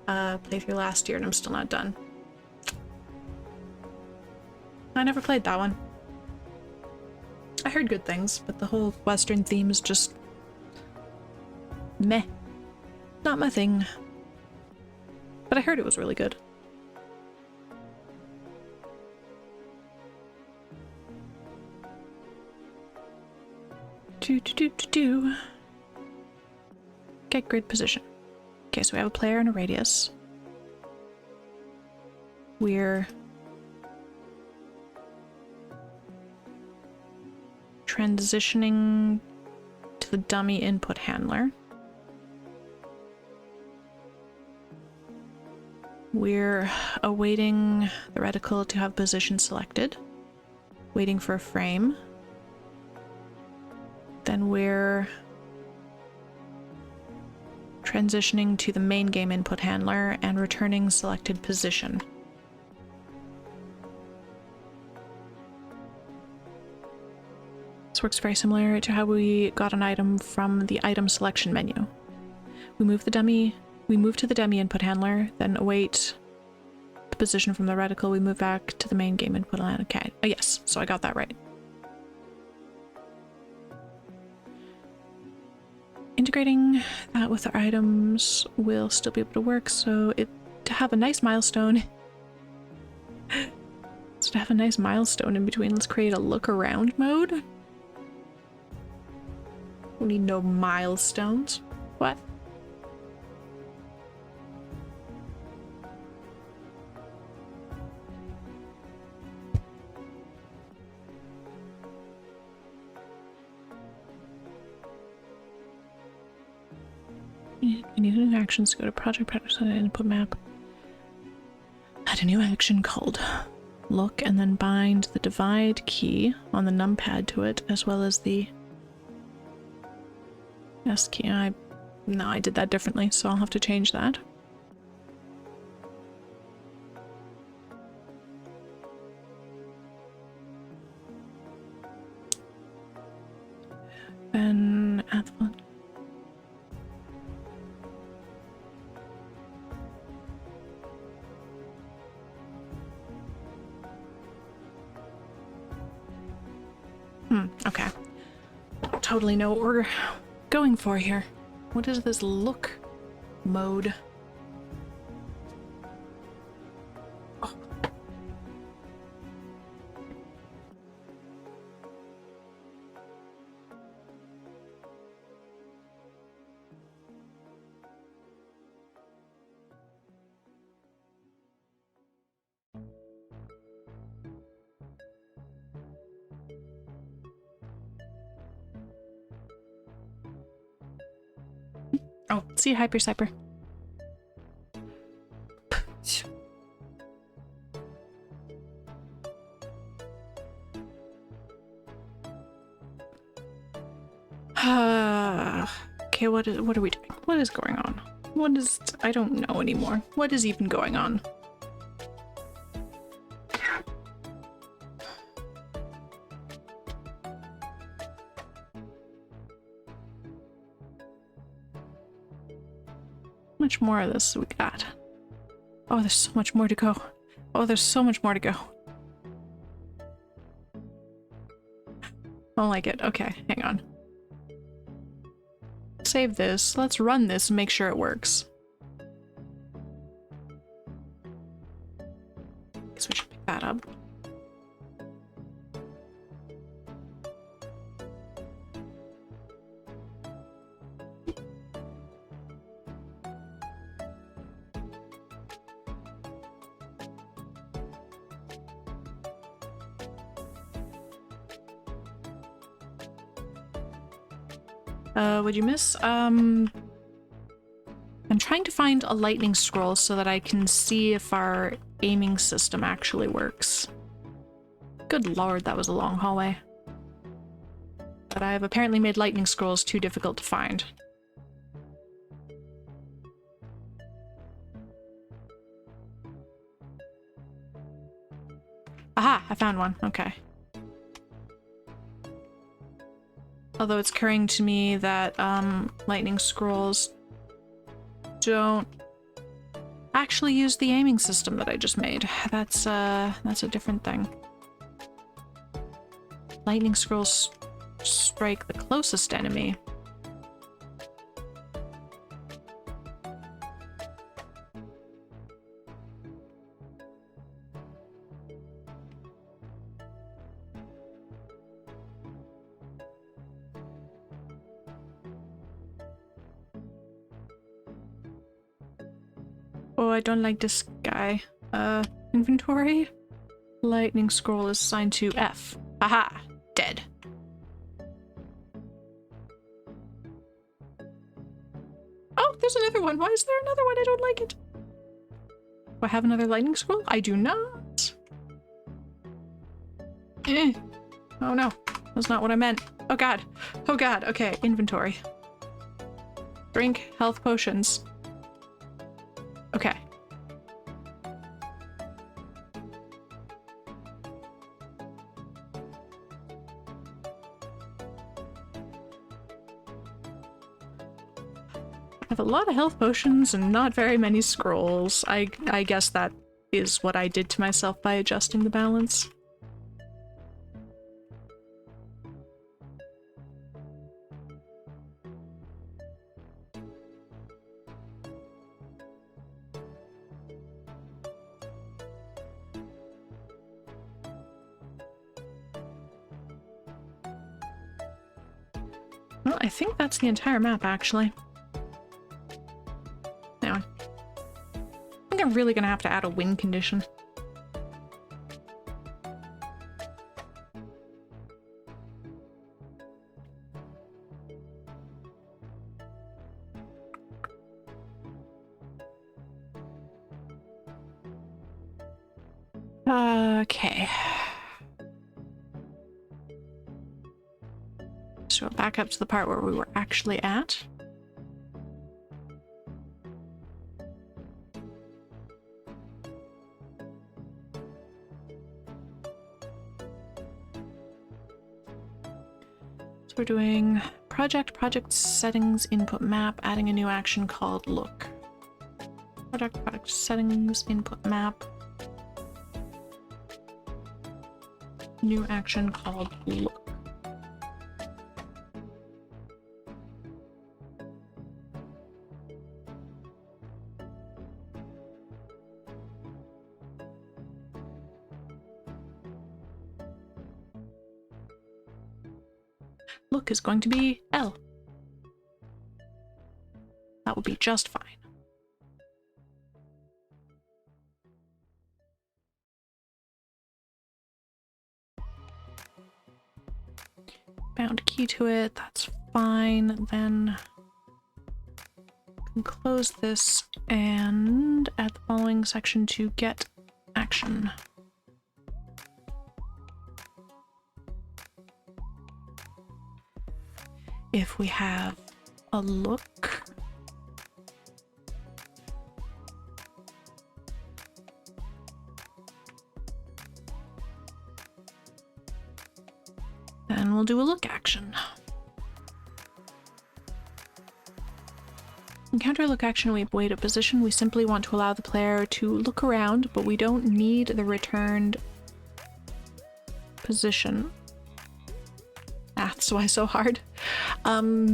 playthrough last year, and I'm still not done. I never played that one. I heard good things, but the whole Western theme is just meh. Not my thing. But I heard it was really good. Get grid position. Okay, so we have a player and a radius. We're transitioning to the dummy input handler. We're awaiting the reticle to have position selected. Waiting for a frame. Then we're transitioning to the main game input handler and returning selected position. This works very similar to how we got an item from the item selection menu. We move to the dummy input handler, then await the position from the reticle. We move back to the main game input handler. Okay, oh yes, so I got that right. Integrating that with our items will still be able to work, so to have a nice milestone. So to have a nice milestone in between, let's create a look around mode. We need no milestones. What? We need new actions to go to project and input map. Add a new action called look and then bind the divide key on the numpad to it, as well as the S key. No, I did that differently, so I'll have to change that. Then add the okay. Totally know what we're going for here. What is this look mode? Oh. Oh, see you, Hyper Cyper. Okay, what are we doing? What is going on? I don't know anymore. What is even going on? Much more of this we got. Oh, there's so much more to go. Oh, there's so much more to go. I don't like it. Okay, hang on. Save this. Let's run this and make sure it works. Guess we should pick that up. What'd you miss? I'm trying to find a lightning scroll so that I can see if our aiming system actually works. Good lord, that was a long hallway. But I have apparently made lightning scrolls too difficult to find. Aha! I found one. Okay. Although it's occurring to me that lightning scrolls don't actually use the aiming system that I just made. That's a different thing. Lightning scrolls strike the closest enemy. Oh, I don't like this guy. Inventory? Lightning scroll is assigned to F. Haha! Dead. Oh, there's another one! Why is there another one? I don't like it. Do I have another lightning scroll? I do not! Oh no. That's not what I meant. Oh god. Oh god. Okay, inventory. Drink health potions. Okay. I have a lot of health potions and not very many scrolls. I guess that is what I did to myself by adjusting the balance. Well, I think that's the entire map, actually. Now, I think I'm really gonna have to add a wind condition. Okay. So back up to the part where we were actually at. So we're doing project settings, input map, adding a new action called look. Product settings, input map. New action called look. Look is going to be L. That would be just fine. Bound a key to it, that's fine. Then can close this and add the following section to get action. If we have a look, then we'll do a look action. Encounter a look action, we wait a position. We simply want to allow the player to look around, but we don't need the returned position. That's why so hard.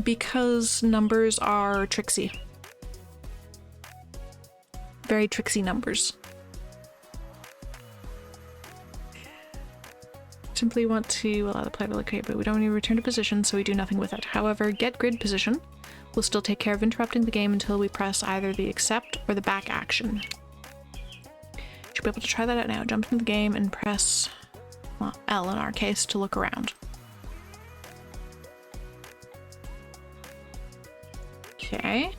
Because numbers are tricksy. Very tricksy numbers. Simply want to allow the player to locate, but we don't need to return to position, so we do nothing with it. However, get grid position will still take care of interrupting the game until we press either the accept or the back action. Should be able to try that out now. Jump into the game and press, well, L in our case, to look around. Okay.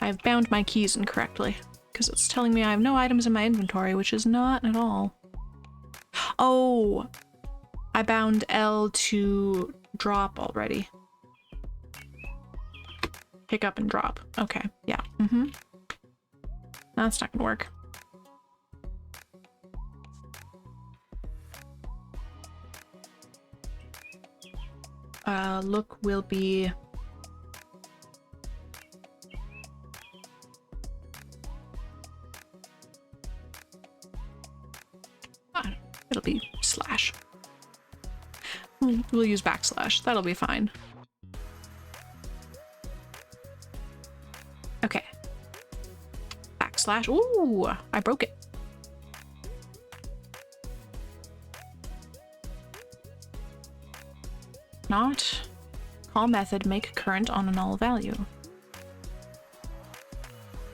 I've bound my keys incorrectly because it's telling me I have no items in my inventory, which is not at all. Oh, I bound L to drop already. Pick up and drop. Okay, yeah. That's not gonna work. Look will be... It'll be slash. We'll use backslash. That'll be fine. Okay. Backslash. Ooh, I broke it. Not call method make current on a null value.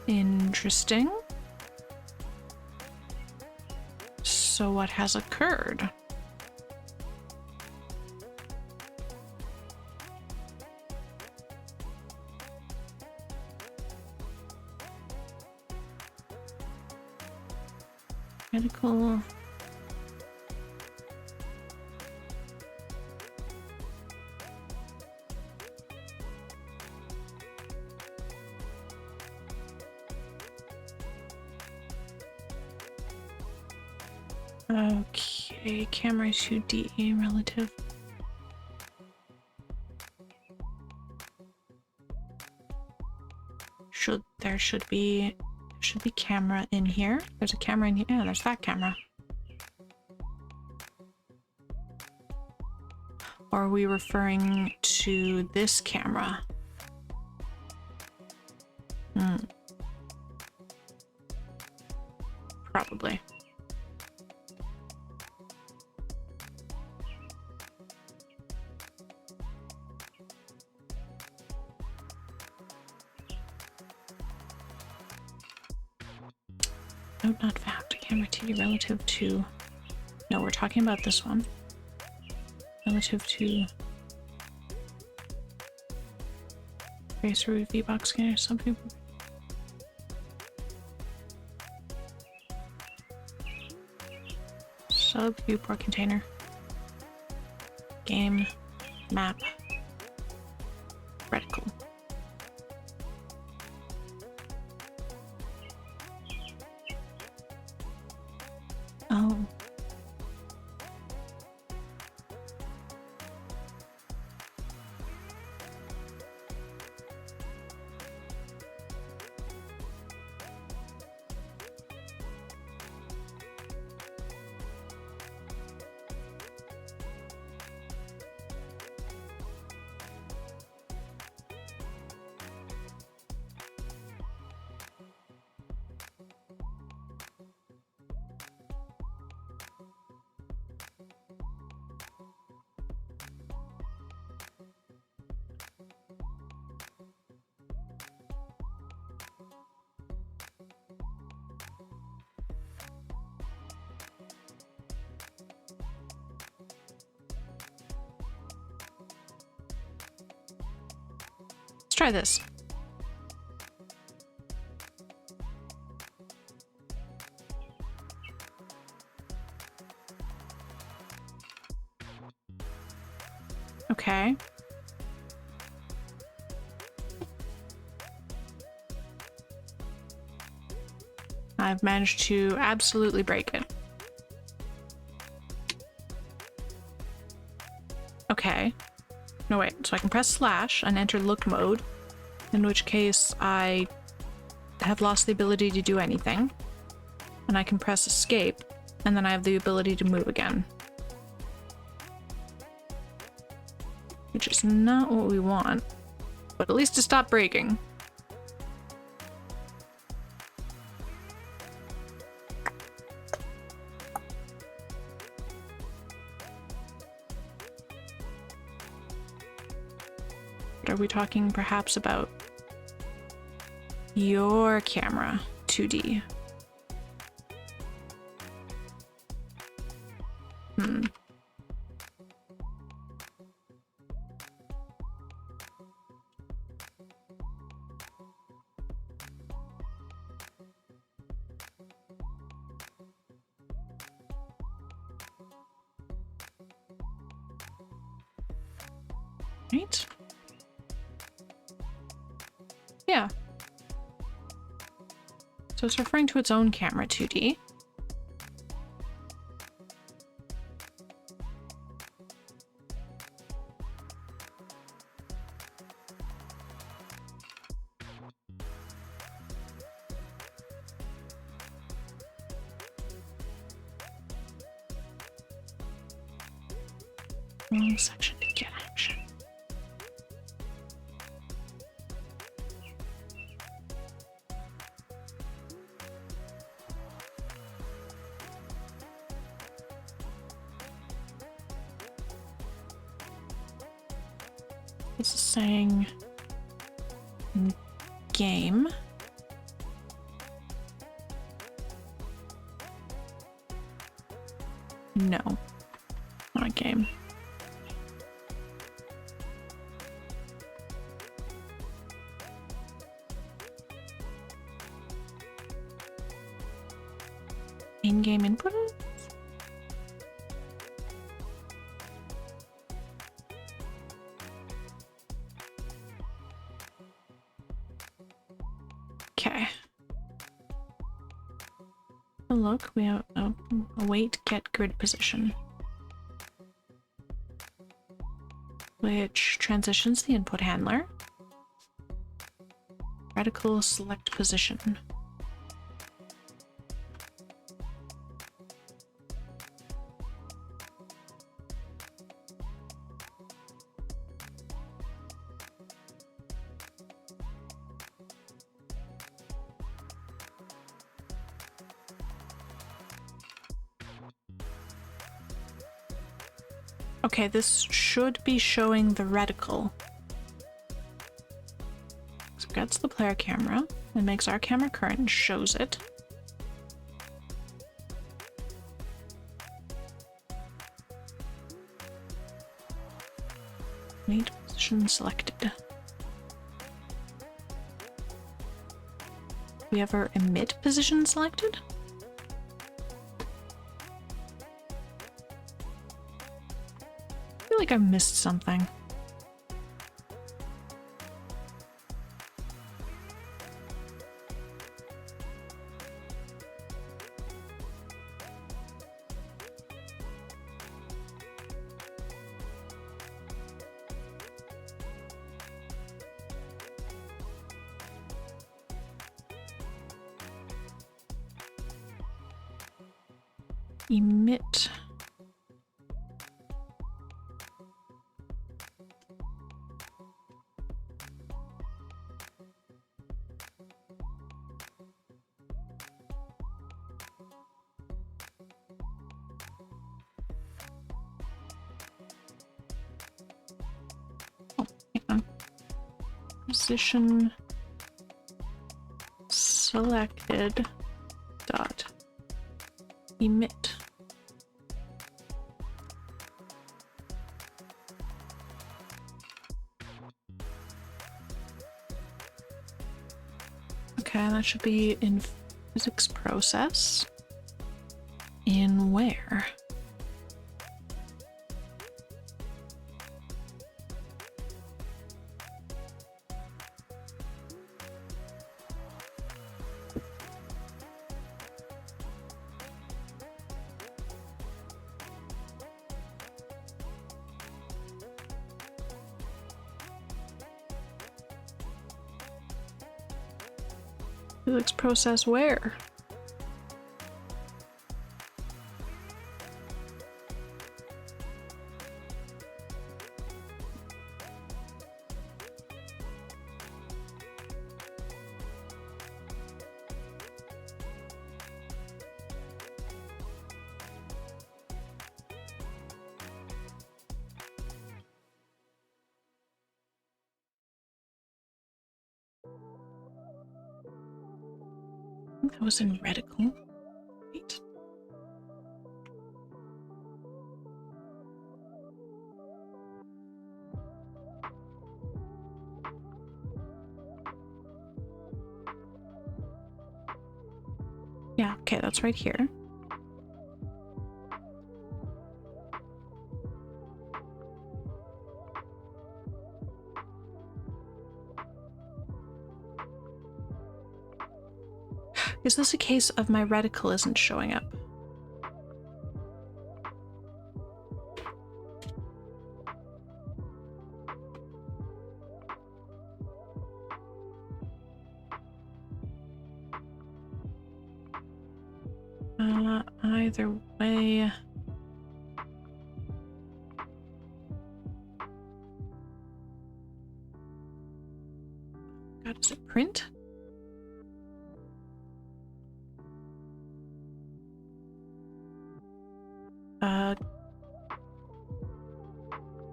Interesting. So what has occurred? Medical. Okay, camera 2D relative. There should be camera in here. There's a camera in here. Yeah, there's that camera. Or are we referring to this camera? Probably. Note not found. Camera TV relative to... No, we're talking about this one. Relative to... Tracer V-Box scanner, some people... Sub viewport container. Game. Map. Reticle. Oh. Let's try this. Okay. I've managed to absolutely break it. Okay. No, wait. So I can press slash and enter look mode, in which case I have lost the ability to do anything. And I can press escape, and then I have the ability to move again. Which is not what we want, but at least to stop breaking. Are we talking perhaps about your camera 2D? Right? Yeah. So it's referring to its own camera 2D. Wrong section to get action. This is saying game. No, not game. In-game input? Okay. Look, we have await get grid position, which transitions the input handler. Reticle select position. Okay, this should be showing the reticle. So it gets the player camera and makes our camera current and shows it. Need position selected. We have our emit position selected? I feel like I missed something. Emit. Oh, hang on. Position selected dot emit. Okay, that should be in physics process. In where? Physics process where? I think that was in reticle. Wait. Yeah, okay, that's right here. Is this a case of my reticle isn't showing up? Either way. God, is it print?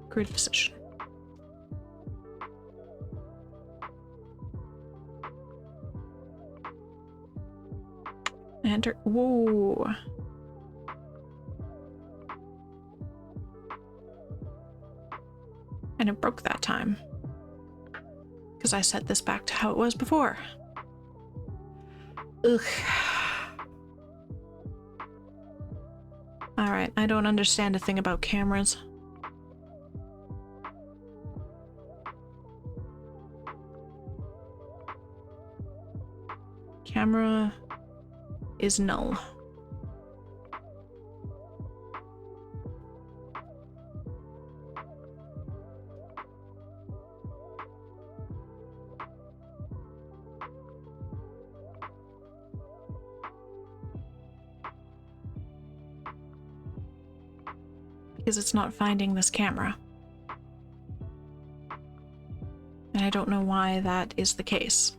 Grid position. Enter. Whoa. And it broke that time. Because I set this back to how it was before. Ugh. Alright, I don't understand a thing about cameras. Camera is null. Because it's not finding this camera. And I don't know why that is the case.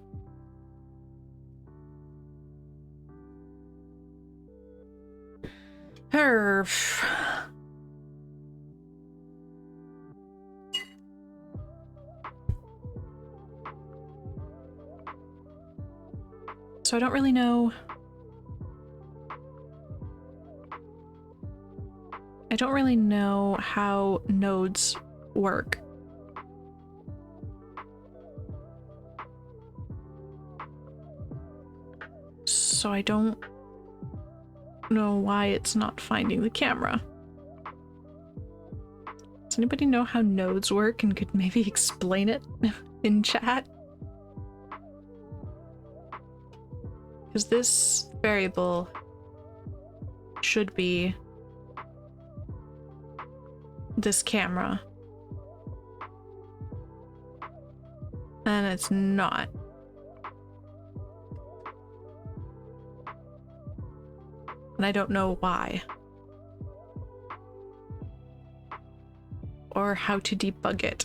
So I don't really know. I don't really know how nodes work. So I don't know why it's not finding the camera. Does anybody know how nodes work and could maybe explain it in chat? Because this variable should be this camera. And it's not. And I don't know why. Or how to debug it.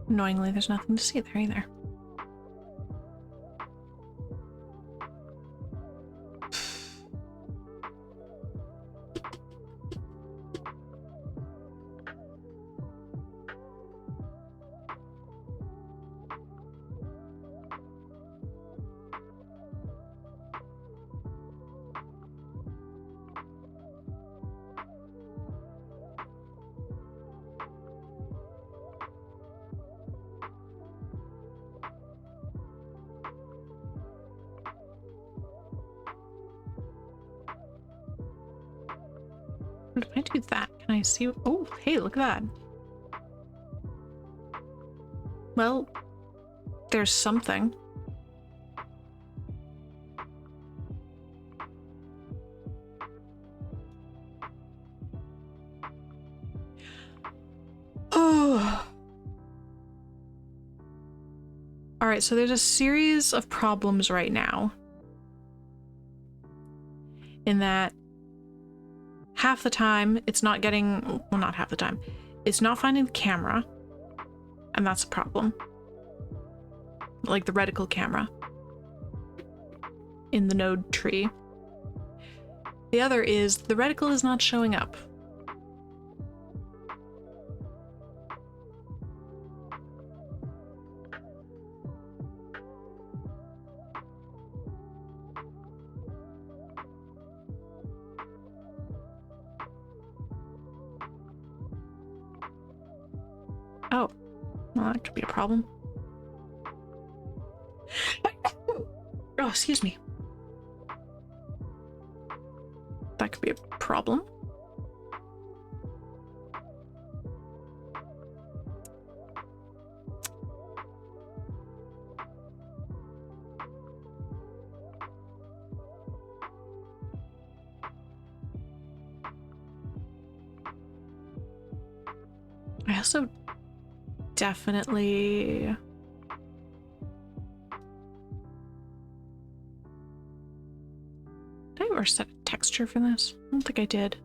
Annoyingly, there's nothing to see there either. If I do that, can I see? Oh, hey, look at that. Well, there's something. Oh. All right, so there's a series of problems right now. In that half the time it's not getting, well, not half the time, it's not finding the camera, and that's a problem. Like the reticle camera in the node tree. The other is the reticle is not showing up. Oh, well, that could be a problem. Oh, excuse me. That could be a problem. I also definitely... Did I ever set a texture for this? I don't think I did.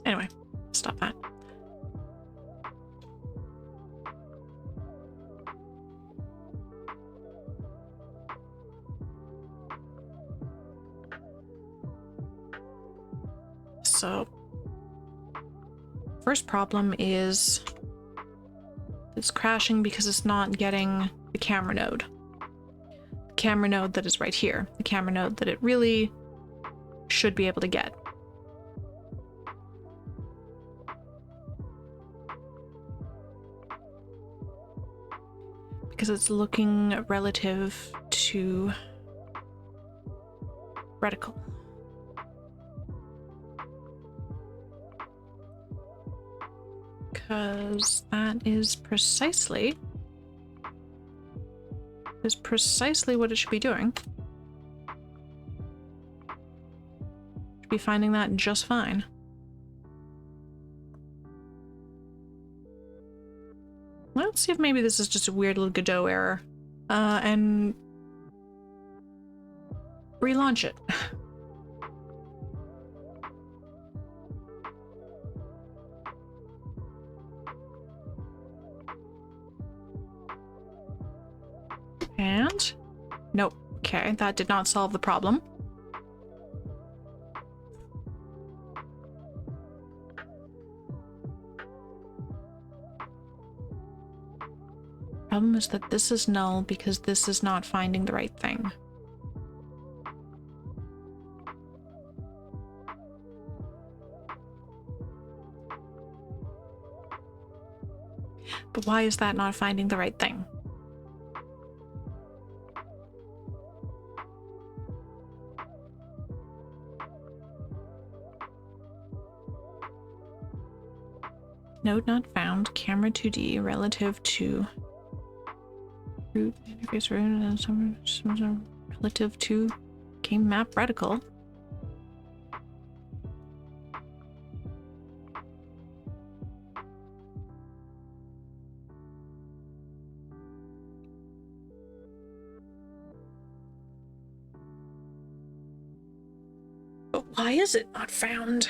Anyway, stop that. So, first problem is it's crashing because it's not getting the camera node. The camera node that is right here. The camera node that it really should be able to get. Because it's looking relative to reticle. Because that is precisely what it should be doing. It should be finding that just fine. Let's see if maybe this is just a weird little Godot error. And relaunch it. And nope. Okay, that did not solve the problem. Problem is that this is null because this is not finding the right thing. But why is that not finding the right thing? Node not found. Camera 2D relative to root interface root relative to game map reticle. But why is it not found?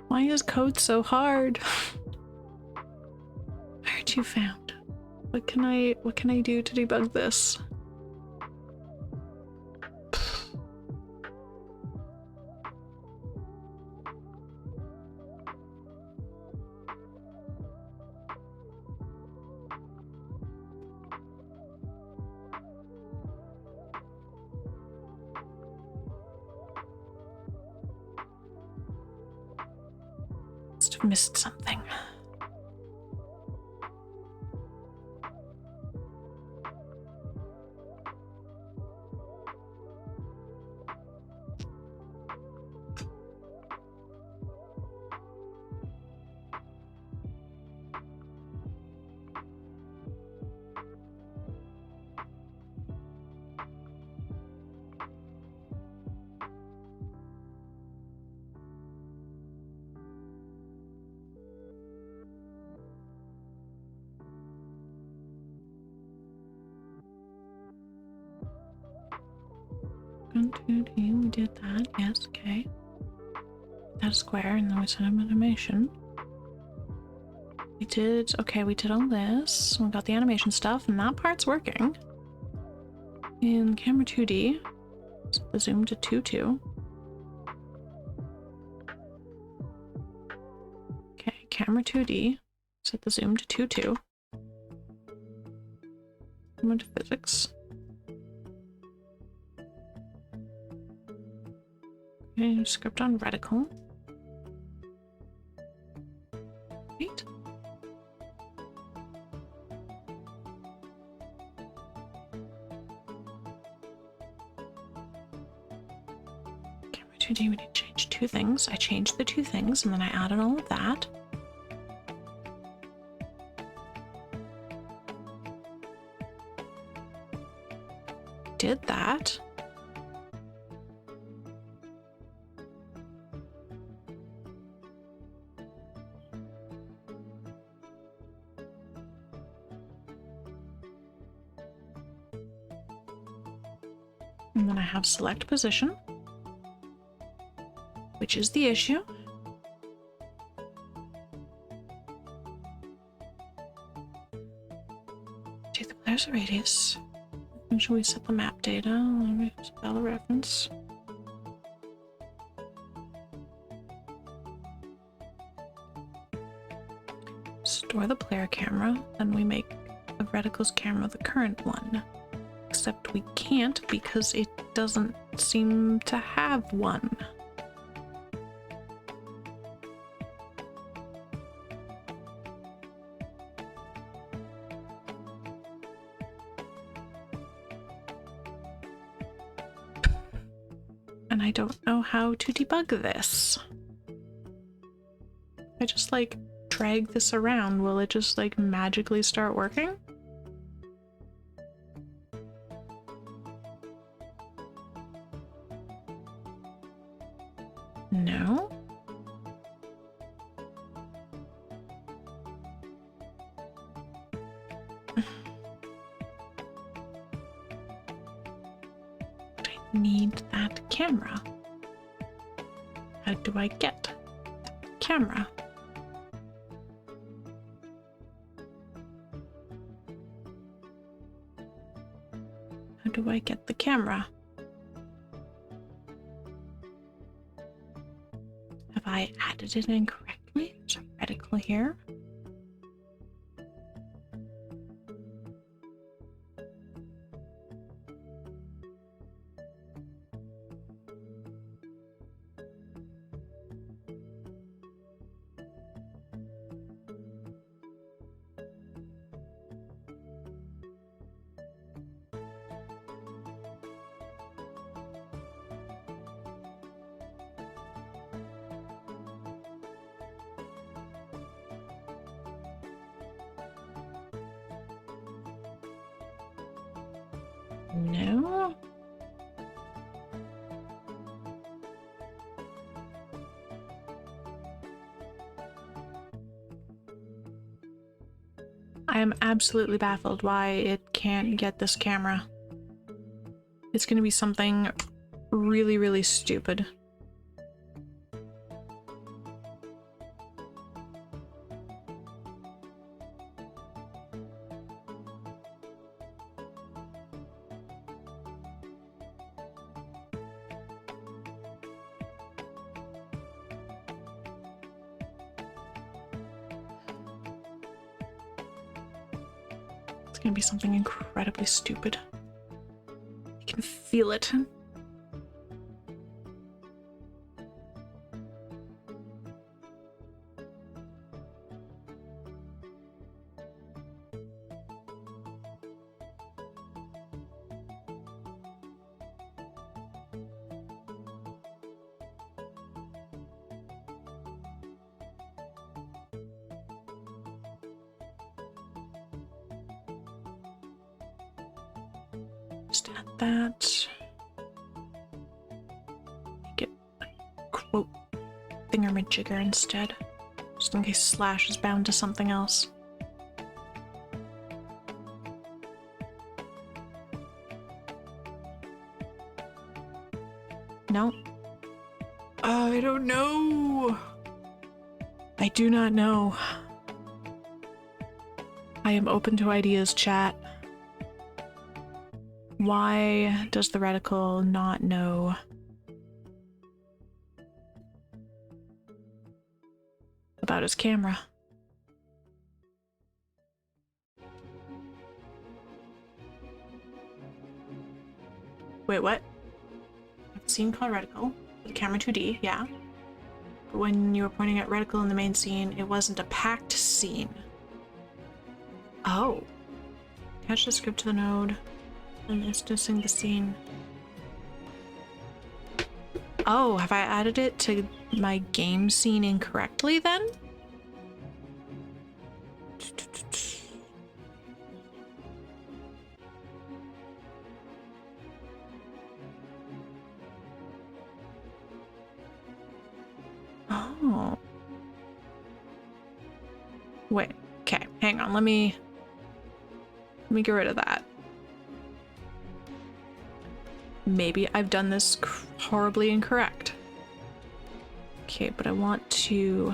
Why is code so hard? Why aren't you found? What can I do to debug this? Must have missed something. We did that, yes, okay. That square, and then we set up animation. We did all this. We got the animation stuff, and that part's working. In camera 2D, set the zoom to 2.2. Okay, camera 2D, set the zoom to 2.2. Come to physics. Okay, script on reticle. Wait. Camera 2D, we need to change two things. I changed the two things and then I added all of that. Did that. And then I have select position, which is the issue. Take the player's radius. Make sure we set the map data. Let me spell the reference. Store the player camera, then we make the reticle's camera the current one. Except we can't because it doesn't seem to have one. And I don't know how to debug this. I just like drag this around, will it just like magically start working? No? I need that camera. How do I get that camera? How do I get the camera? Have I added it incorrectly? There's a reticle here. No. I am absolutely baffled why it can't get this camera. It's gonna be something really, really stupid. It's gonna be something incredibly stupid. I can feel it. Just add that. Make it a quote thingamajigger instead, just in case slash is bound to something else. No. I don't know. I do not know. I am open to ideas, chat. Why does the reticle not know about his camera? Wait, what? I've seen color reticle with camera 2D, yeah. But when you were pointing at reticle in the main scene, it wasn't a packed scene. Oh. Attach the script to the node. And instancing the scene. Oh, have I added it to my game scene incorrectly then? Oh. Wait, okay, hang on, let me get rid of that. Maybe I've done this horribly incorrect. Okay, but I want to...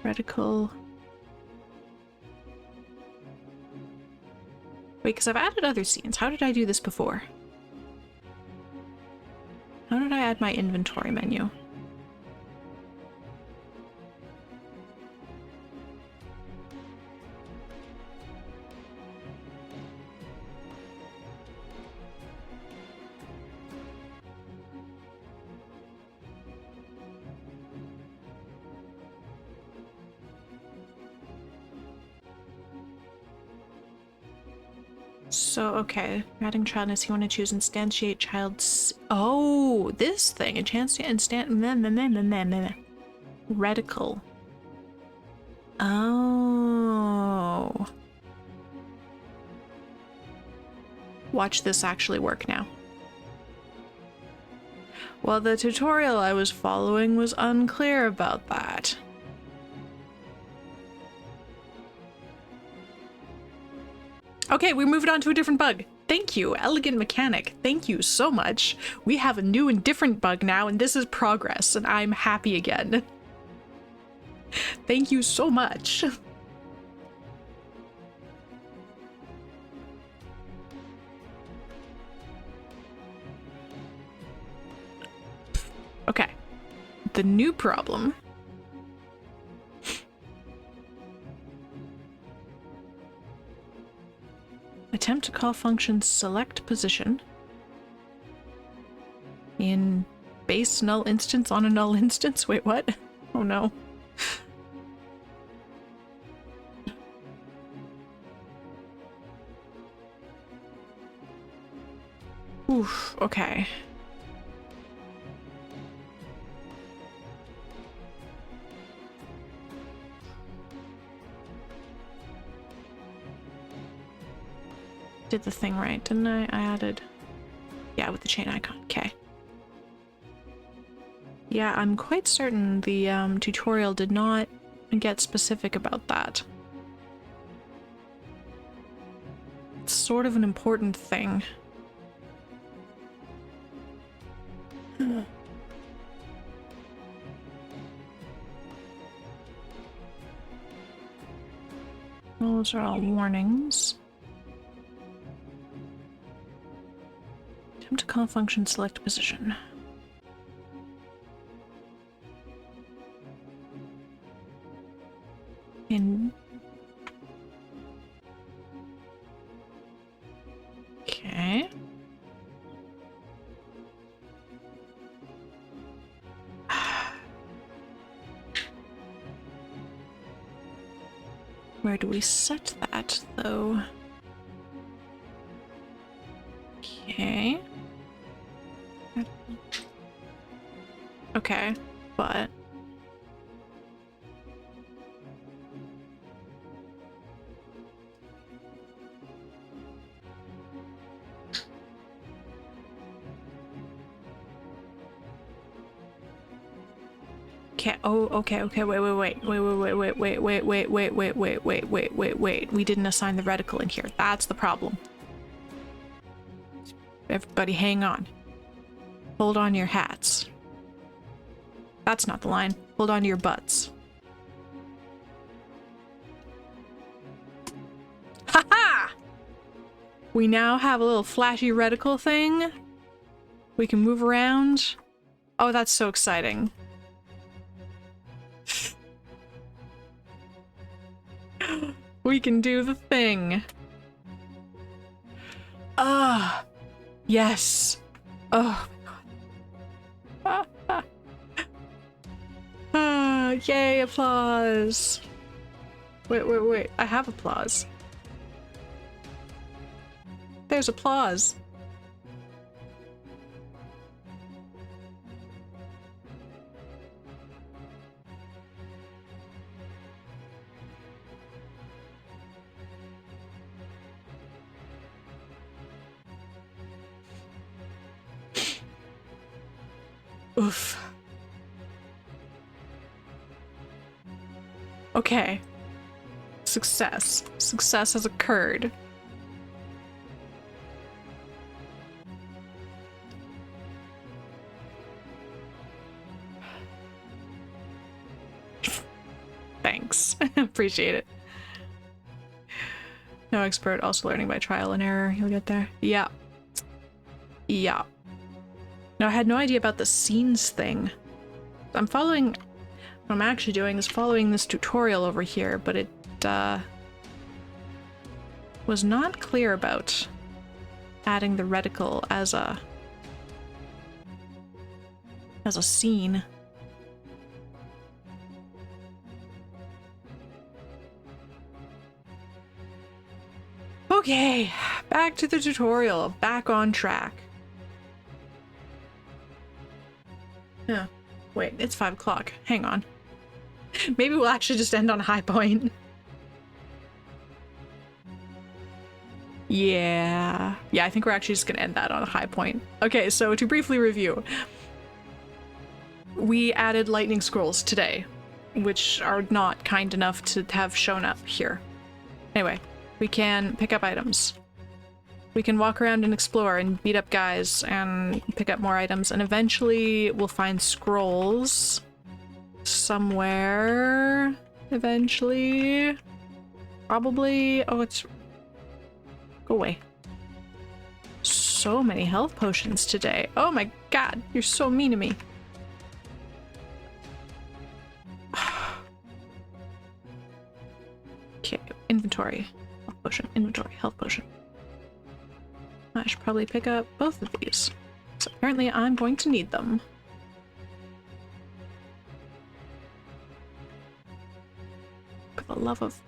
Reticle... Wait, because I've added other scenes. How did I do this before? How did I add my inventory menu? So, okay. Adding child is you want to choose instantiate child's. Oh, this thing. A chance to reticle. Oh. Watch this actually work now. Well, the tutorial I was following was unclear about that. Okay, we moved on to a different bug. Thank you, Elegant Mechanic. Thank you so much. We have a new and different bug now, and this is progress, and I'm happy again. Thank you so much. Okay. The new problem. Attempt to call function select position in base null instance on a null instance. Wait, what? Oh no. Oof, okay. Did the thing right, didn't I? I added... Yeah, with the chain icon. Okay. Yeah, I'm quite certain the tutorial did not get specific about that. It's sort of an important thing. Those are all warnings. Attempt to call function select position. Okay. Where do we set that, though? Okay. Okay, but... Okay, oh, okay, wait. We didn't assign the reticle in here. That's the problem. Everybody hang on. Hold on to your hats. That's not the line. Hold on to your butts. Ha-ha! We now have a little flashy reticle thing. We can move around. Oh, that's so exciting. We can do the thing. Ah, yes. Oh my god. Yay, applause. Wait. I have applause. There's applause. Oof. Okay. Success. Success has occurred. Thanks. Appreciate it. No expert, also learning by trial and error. You'll get there. Yeah. Yeah. Now, I had no idea about the scenes thing. What I'm actually doing is following this tutorial over here, but it, was not clear about adding the reticle as a scene. Okay, back to the tutorial, back on track. Yeah, wait, it's 5 o'clock. Hang on. Maybe we'll actually just end on a high point. Yeah, I think we're actually just gonna end that on a high point. Okay, so to briefly review, we added lightning scrolls today, which are not kind enough to have shown up here. Anyway, we can pick up items. We can walk around and explore and beat up guys and pick up more items, and eventually we'll find scrolls somewhere. Eventually. Probably. Oh, it's... Go away. So many health potions today. Oh my god, you're so mean to me. Okay, inventory. Health potion, inventory, health potion. I should probably pick up both of these. So apparently I'm going to need them. For the love of...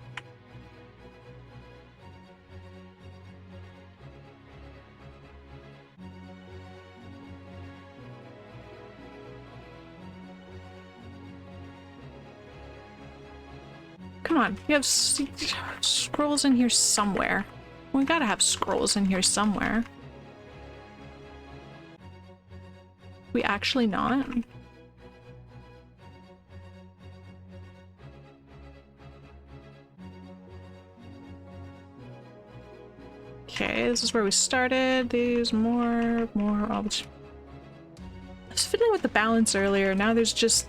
Come on, you have scrolls in here somewhere. We gotta have scrolls in here somewhere. We actually not? Okay, this is where we started. These more. I was fiddling with the balance earlier. Now there's just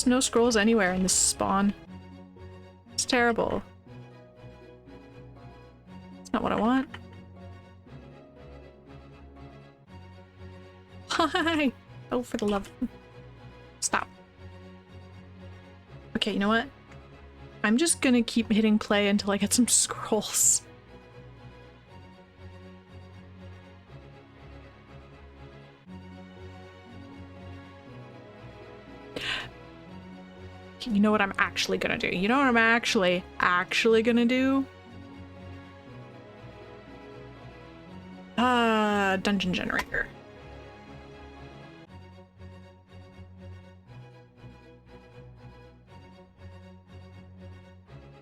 no scrolls anywhere in this spawn. It's terrible. It's not what I want. Hi! Oh, for the love of... Stop. Okay, you know what? I'm just gonna keep hitting play until I get some scrolls. You know what I'm actually gonna do? You know what I'm actually gonna do? Dungeon generator.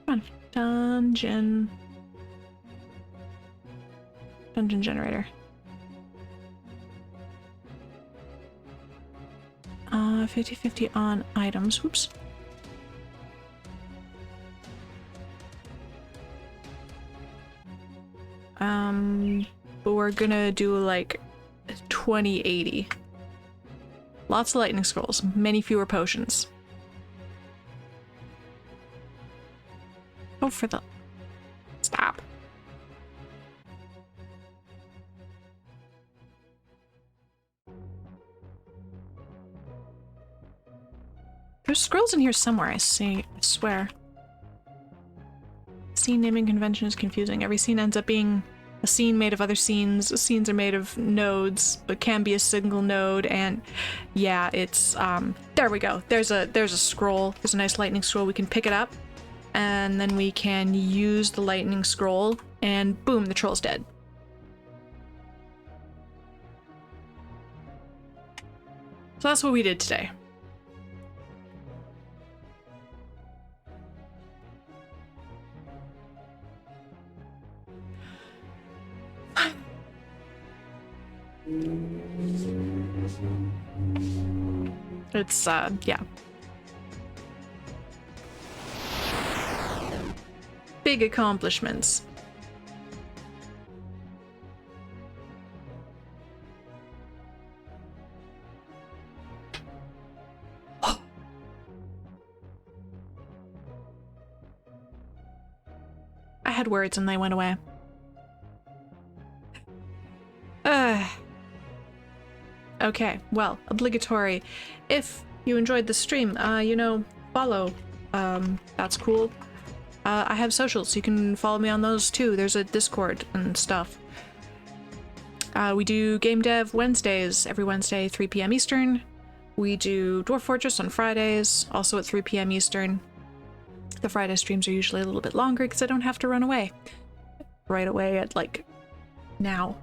Come on, dungeon generator. 50-50 on items. Whoops. But we're gonna do like 20-80. Lots of lightning scrolls, many fewer potions. Oh, for the... Stop. There's scrolls in here somewhere, I see. I swear. Scene naming convention is confusing. Every scene ends up being a scene made of other scenes. Scenes are made of nodes, but can be a single node, and yeah, it's there we go. There's a scroll. There's a nice lightning scroll. We can pick it up, and then we can use the lightning scroll, and boom, the troll's dead. So that's what we did today. It's, yeah. Big accomplishments. I had words and they went away. Okay, well, obligatory. If you enjoyed the stream, you know, follow. That's cool. I have socials, so you can follow me on those too. There's a Discord and stuff. We do Game Dev Wednesdays, every Wednesday, 3 p.m. Eastern. We do Dwarf Fortress on Fridays, also at 3 p.m. Eastern. The Friday streams are usually a little bit longer because I don't have to run away right away at like now.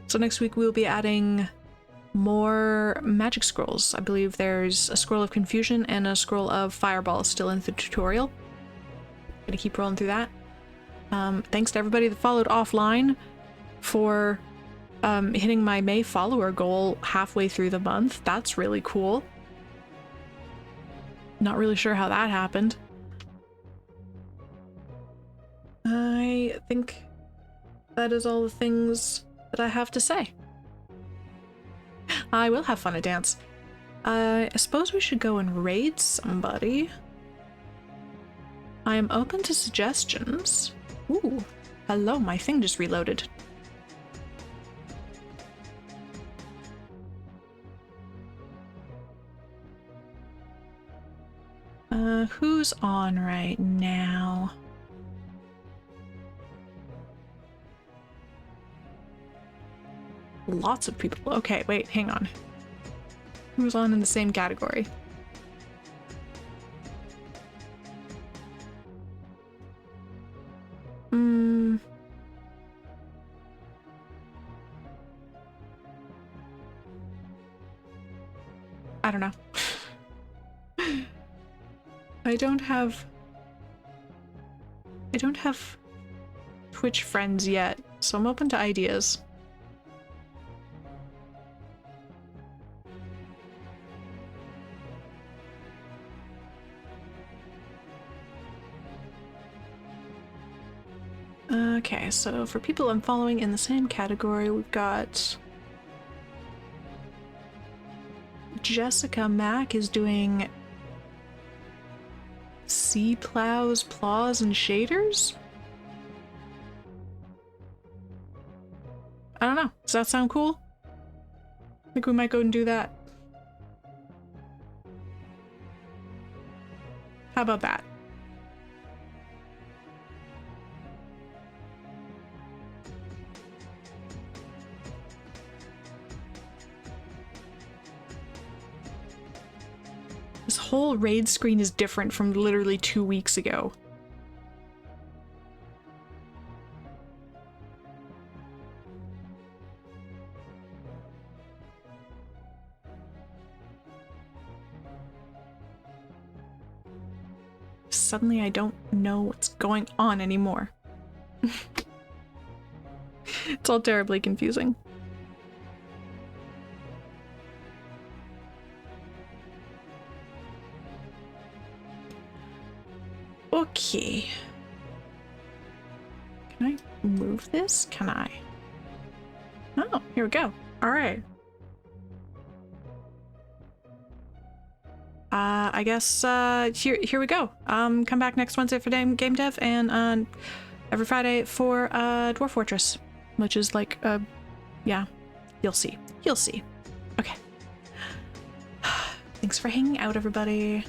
So next week we'll be adding more magic scrolls. I believe there's a scroll of confusion and a scroll of fireball still in the tutorial. Gonna keep rolling through that. Thanks to everybody that followed offline for hitting my May follower goal halfway through the month. That's really cool. Not really sure how that happened. I think that is all the things that I have to say. I will have fun at dance. I suppose we should go and raid somebody. I am open to suggestions. Ooh, hello, my thing just reloaded. Who's on right now? Lots of people. Okay, wait, hang on. Who's on in the same category? I don't know. I don't have Twitch friends yet, so I'm open to ideas. Okay, so for people I'm following in the same category, we've got Jessica Mack is doing sea plows, plaws, and shaders? I don't know. Does that sound cool? I think we might go and do that. How about that? This whole raid screen is different from literally 2 weeks ago. Suddenly I don't know what's going on anymore. It's all terribly confusing. Okay. Can I move this? Can I? Oh, here we go. All right. I guess here we go. Come back next Wednesday for game dev, and every Friday for Dwarf Fortress, which is like yeah, you'll see. You'll see. Okay. Thanks for hanging out, everybody.